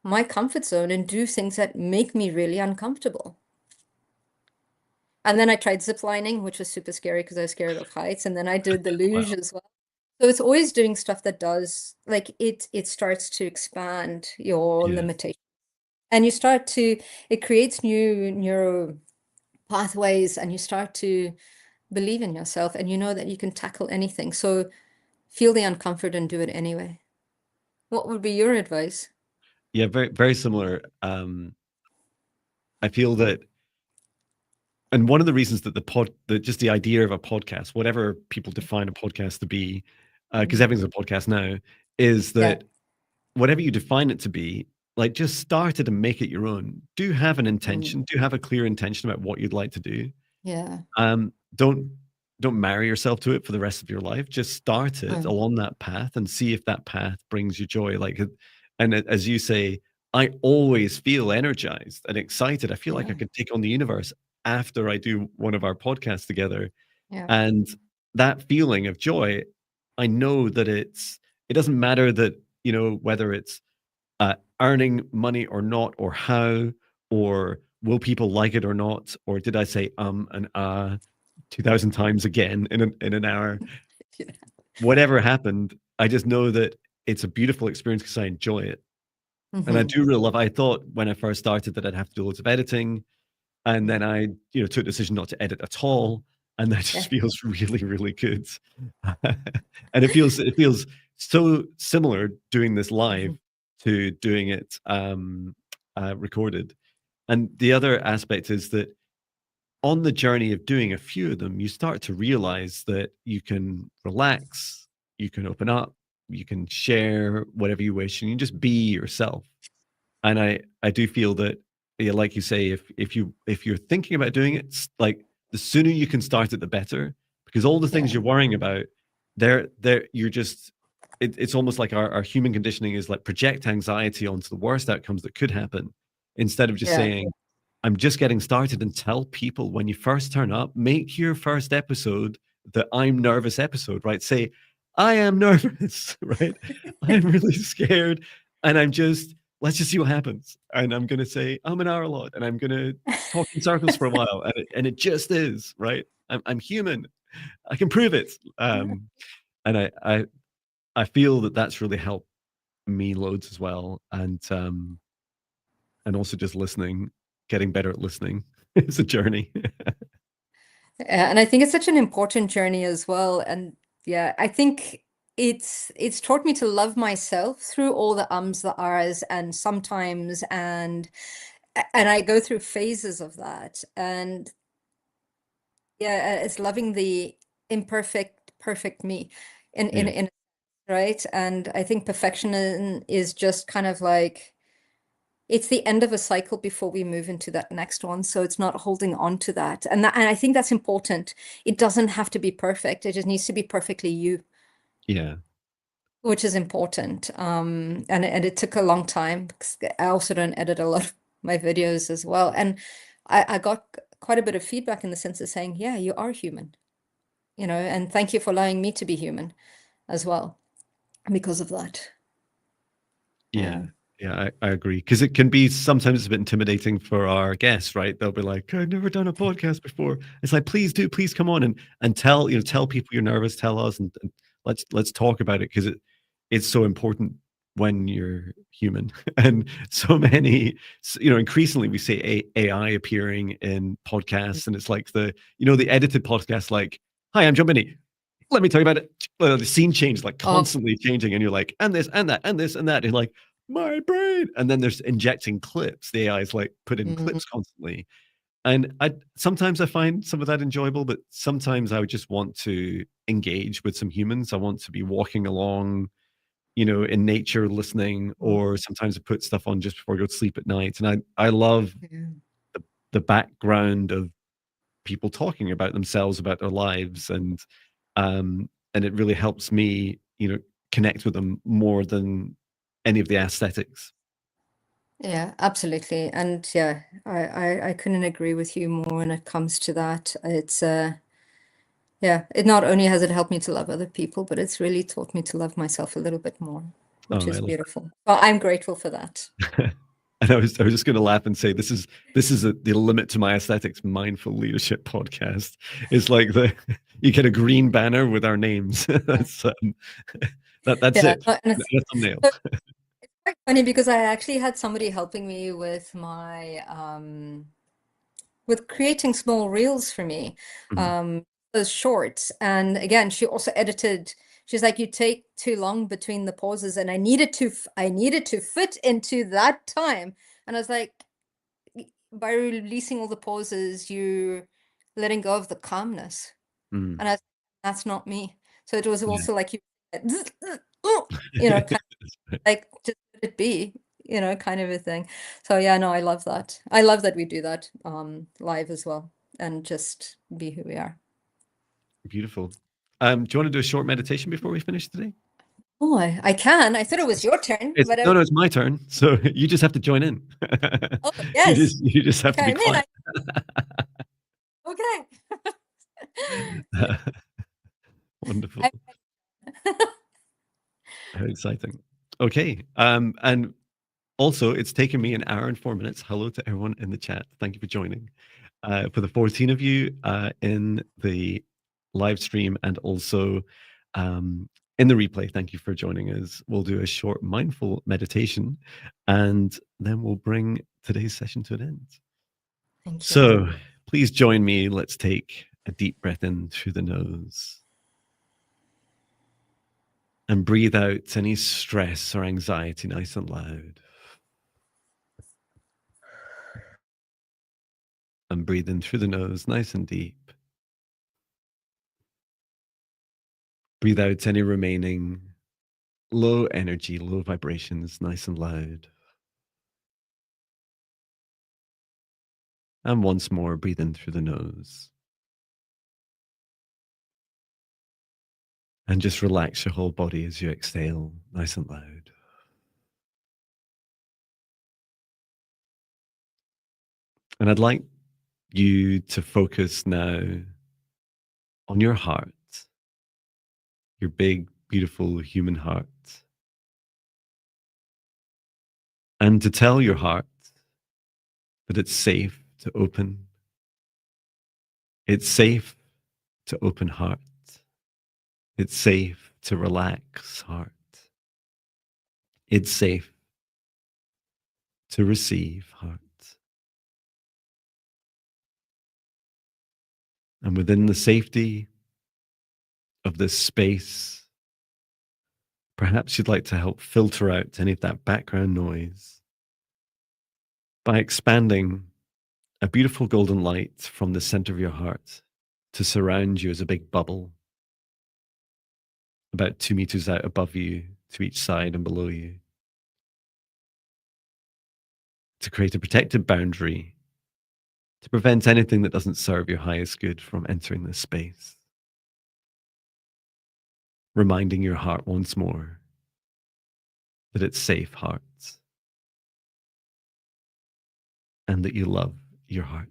my comfort zone and do things that make me really uncomfortable. And then I tried zip lining, which was super scary because I was scared of heights. And then I did the luge wow. as well. So it's always doing stuff that does like it starts to expand your Yeah. limitation. And you start to, it creates new neuro pathways, and you start to believe in yourself, and you know that you can tackle anything. So feel the uncomfort and do it anyway. What would be your advice? Yeah, very very similar. I feel that, and one of the reasons that just the idea of a podcast, whatever people define a podcast to be, because Mhm. everything's a podcast now, is Yeah. that whatever you define it to be, like just start it and make it your own. Do have an Mm. intention, do have a clear intention about what you'd like to do. Yeah. Don't marry yourself to it for the rest of your life. Just start it Mm. along that path and see if that path brings you joy. As you say, I always feel energized and excited. I feel like I Yeah. could take on the universe after I do one of our podcasts together. Yeah. And that feeling of joy, I know that it doesn't matter that, whether it's earning money or not, or how, or will people like it or not, or did I say and 2,000 times again in an hour? Yeah. Whatever happened, I just know that it's a beautiful experience because I enjoy it. And I Hmm. do really love. I thought when I first started that I'd have to do loads of editing, and then I, took the decision not to edit at all. and that just Yeah. feels really, really good. And it feels so similar doing this live to doing it recorded. And the other aspect is that on the journey of doing a few of them, you start to realize that you can relax, you can open up, you can share whatever you wish, and you just be yourself. And I do feel that, yeah, like you say, if you're thinking about doing it, like the sooner you can start it, the better, because all the things Yeah. you're worrying about, you're just it's almost like our human conditioning is like project anxiety onto the worst outcomes that could happen, instead of just Yeah. saying, I'm just getting started, and tell people when you first turn up, make your first episode the I'm nervous episode, right? Say, I am nervous, right? I'm really scared, and let's just see what happens. And I'm going to say, I'm an hour a lot, and I'm going to talk in circles for a while. And it just is, right? I'm human. I can prove it. And I feel that that's really helped me loads as well. And also just listening, getting better at listening is a journey. And I think it's such an important journey as well. And yeah, I think it's taught me to love myself through all the ums, the ahs, and sometimes, and I go through phases of that. And yeah, it's loving the imperfect, perfect me Yeah. in right. And I think perfectionism is just kind of like it's the end of a cycle before we move into that next one. So it's not holding on to that. And I think that's important. It doesn't have to be perfect. It just needs to be perfectly you, Yeah. which is important. And it took a long time because I also don't edit a lot of my videos as well. And I got quite a bit of feedback in the sense of saying, yeah, you are human, and thank you for allowing me to be human as well because of that. Yeah. Yeah. Yeah, I agree. Because it can be sometimes a bit intimidating for our guests, right? They'll be like, I've never done a podcast before. It's like, please come on and tell people you're nervous, tell us, and let's talk about it, because it's so important when you're human. And so many, increasingly we see AI appearing in podcasts, and it's like the edited podcast, like, hi, I'm Jon Binnie. Let me tell you about it. The scene change, like Oh, constantly changing, and you're like, and this and that and this and that, and like, my brain. And then there's injecting clips. The AI is like put in mhm. clips constantly. And sometimes I find some of that enjoyable, but sometimes I would just want to engage with some humans. I want to be walking along, in nature, listening, or sometimes I put stuff on just before I go to sleep at night. And I love Yeah. the background of people talking about themselves, about their lives, and it really helps me, connect with them more than any of the aesthetics. Yeah, absolutely. And yeah, I couldn't agree with you more when it comes to that. It's yeah, it not only has it helped me to love other people, but it's really taught me to love myself a little bit more, which Oh, I is love beautiful. Well, I'm grateful for that. that. And I was just going to laugh and say, this is the limit to my aesthetics mindful leadership podcast. It's like you get a green banner with our names. That's Yeah, it. and And a thumbnail. so it's quite funny because I actually had somebody helping me with creating small reels for me, Mhm. um, those shorts. And again, she also edited. She's like, you take too long between the pauses, and I needed to fit into that time. And I was like, by releasing all the pauses, you're letting go of the calmness. Mhm. And that's not me. So it was Yeah. also like kind of like just let it be, kind of a thing. So yeah, no, I love that. I love that we do that live as well and just be who we are. Beautiful. Do you want to do a short meditation before we finish today? Oh, I can. I thought it was your turn, It's but no, no, it's my turn. So you just have to join in. oh You yes. just have to Okay, be I'm in. quiet. Okay. Yeah. Wonderful. I, How exciting. Okay. And also, it's taken me an hour and 4 minutes. Hello to everyone in the chat. Thank you for joining. For the 14 of you in the live stream, and also in the replay, thank you for joining us. We'll do a short mindful meditation, and then we'll bring today's session to an end. Thank you. So please join me. Let's take A deep breath in through the nose. And breathe out any stress or anxiety nice and loud. And breathe in through the nose nice and deep. Breathe out any remaining low energy, low vibrations nice and loud. And once more, breathe in through the nose. And just relax your whole body as you exhale nice and loud. And I'd like you to focus now on your heart, your big, beautiful human heart. And to tell your heart that it's safe to open. It's safe to open heart. It's safe to relax heart. It's safe to receive heart. And within the safety of this space, perhaps you'd like to help filter out any of that background noise by expanding a beautiful golden light from the center of your heart to surround you as a big bubble, about 2 meters out above you, to each side and below you, to create a protected boundary to prevent anything that doesn't serve your highest good from entering this space. Reminding your heart once more that it's safe, heart, and that you love your heart.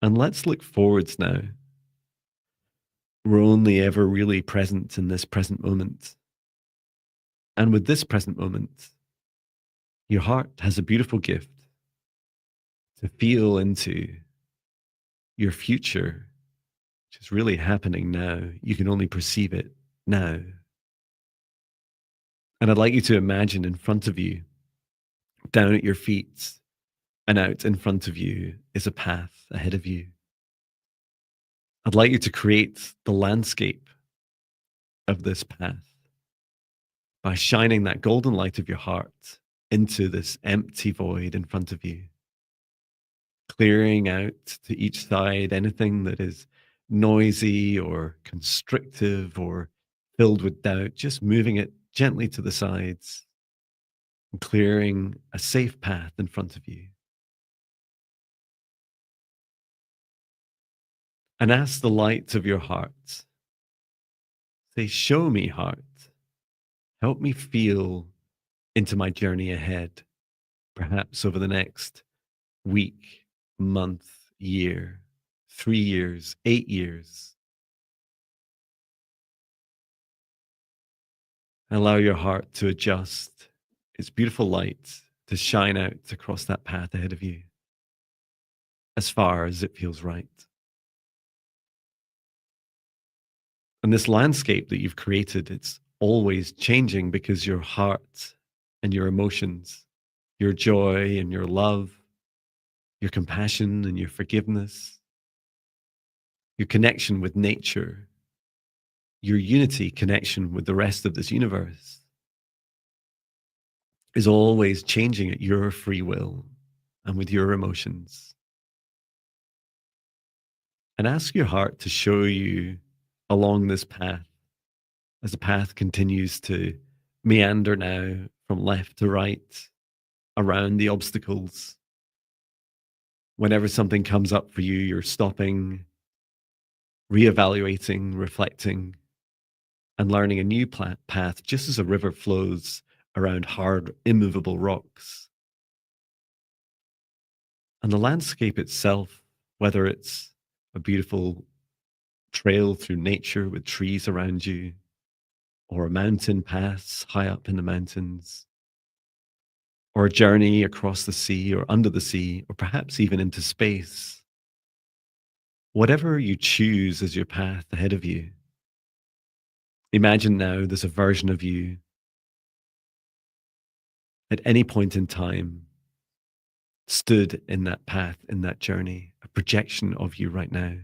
And let's look forwards now. We're only ever really present in this present moment. And with this present moment, your heart has a beautiful gift to feel into your future, which is really happening now. You can only perceive it now. And I'd like you to imagine in front of you, down at your feet, and out in front of you is a path ahead of you. I'd like you to create the landscape of this path by shining that golden light of your heart into this empty void in front of you, clearing out to each side anything that is noisy or constrictive or filled with doubt, just moving it gently to the sides and clearing a safe path in front of you. And ask the light of your heart, say, show me, heart. Help me feel into my journey ahead, perhaps over the next week, month, year, 3 years, 8 years. Allow your heart to adjust its beautiful light to shine out across that path ahead of you as far as it feels right. And this landscape that you've created, it's always changing because your heart and your emotions, your joy and your love, your compassion and your forgiveness, your connection with nature, your unity connection with the rest of this universe is always changing at your free will and with your emotions. And ask your heart to show you along this path as the path continues to meander now from left to right around the obstacles. Whenever something comes up for you, you're stopping, reevaluating, reflecting, and learning a new path, just as a river flows around hard, immovable rocks. And the landscape itself, whether it's a beautiful trail through nature with trees around you, or a mountain pass high up in the mountains, or a journey across the sea or under the sea, or perhaps even into space. Whatever you choose as your path ahead of you, imagine now there's a version of you at any point in time stood in that path, in that journey, a projection of you right now.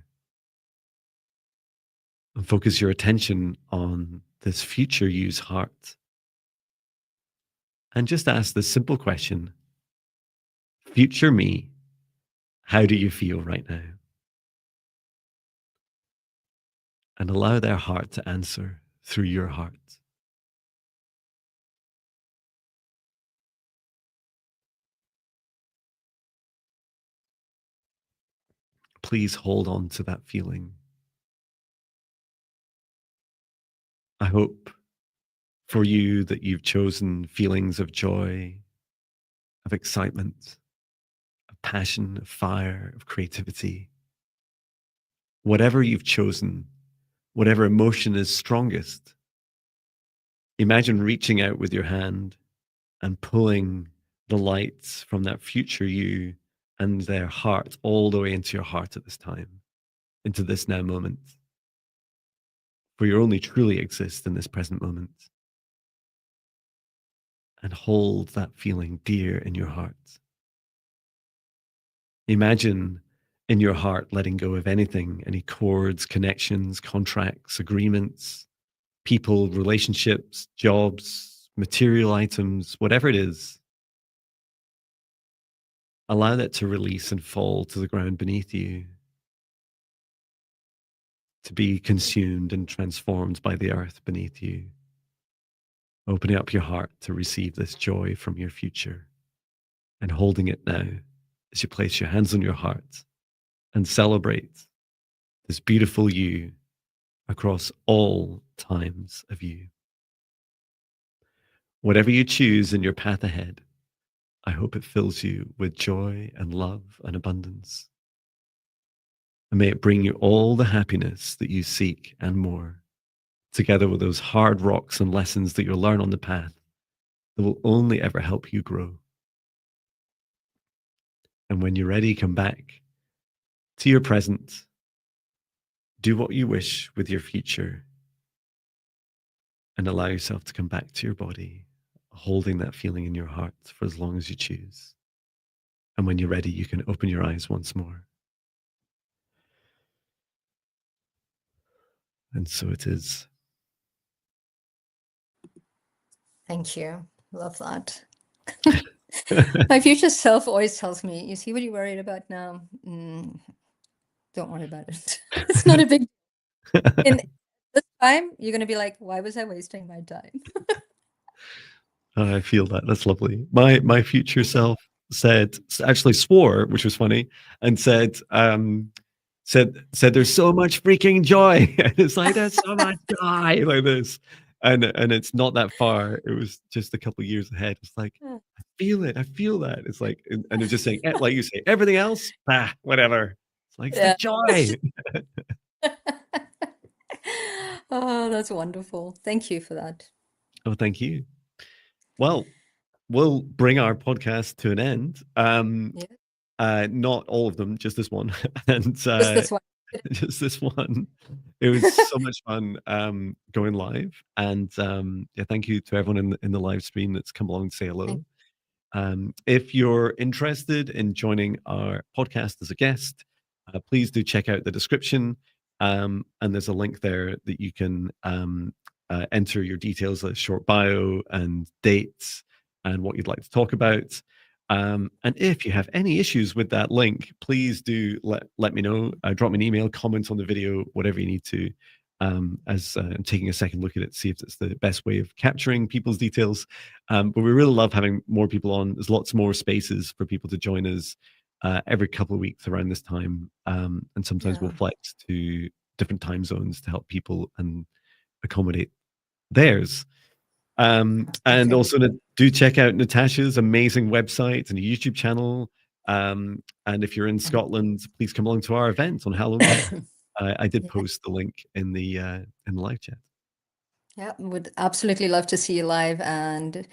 And focus your attention on this future you's heart. And just ask this simple question: future me, how do you feel right now? And allow their heart to answer through your heart. Please hold on to that feeling. I hope for you that you've chosen feelings of joy, of excitement, of passion, of fire, of creativity. Whatever you've chosen, whatever emotion is strongest, imagine reaching out with your hand and pulling the lights from that future you and their heart all the way into your heart at this time, into this now moment. For you only truly exist in this present moment. And hold that feeling dear in your heart. Imagine in your heart letting go of anything, any cords, connections, contracts, agreements, people, relationships, jobs, material items, whatever it is. Allow that to release and fall to the ground beneath you, to be consumed and transformed by the earth beneath you. Opening up your heart to receive this joy from your future and holding it now as you place your hands on your heart and celebrate this beautiful you across all times of you. Whatever you choose in your path ahead, I hope it fills you with joy and love and abundance. And may it bring you all the happiness that you seek and more, together with those hard rocks and lessons that you'll learn on the path that will only ever help you grow. And when you're ready, come back to your present. Do what you wish with your future and allow yourself to come back to your body, holding that feeling in your heart for as long as you choose. And when you're ready, you can open your eyes once more. And so it is. Thank you. Love that. My future self always tells me, you see what you're worried about now? Don't worry about it. It's not a big in this time, you're going to be like, why was I wasting my time? I feel that. That's lovely. My future self actually swore, which was funny, and said there's so much freaking joy. And it's like there's so much joy like this. And it's not that far. It was just a couple of years ahead. It's like, I feel it. I feel that. It's like, and it's just saying, like you say, everything else, whatever. It's like, it's the Yeah. joy. Oh, that's wonderful. Thank you for that. Oh, thank you. Well, we'll bring our podcast to an end. Yeah. Not all of them, just this one. And Just this one. just this one. It was so much fun going live. And yeah, thank you to everyone in the live stream that's come along to say hello. If you're interested in joining our podcast as a guest, please do check out the description. And there's a link there that you can enter your details, like short bio and dates and what you'd like to talk about. And if you have any issues with that link, please do let me know. Drop me an email, comment on the video, whatever you need to. As I'm taking a second look at it, see if it's the best way of capturing people's details. But we really love having more people on. There's lots more spaces for people to join us every couple of weeks around this time. And sometimes we'll flex to different time zones to help people and accommodate theirs. And also do check out Natasha's amazing website and YouTube channel. And if you're in Scotland, please come along to our event on Halloween. I did post the link in the live chat. Yeah, would absolutely love to see you live. And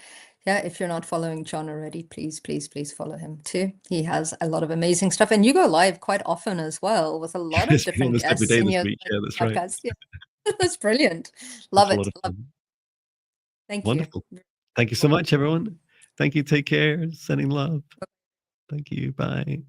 yeah, if you're not following Jon already, please, please, please follow him too. He has a lot of amazing stuff. And you go live quite often as well with a lot of different almost every guests day in this your week. Yeah, that's podcast. right. Yeah, that's brilliant. Love It's a it. lot of fun. Thank you. Wonderful. Thank you so much, everyone. Thank you. Take care. Sending love. Thank you. Bye.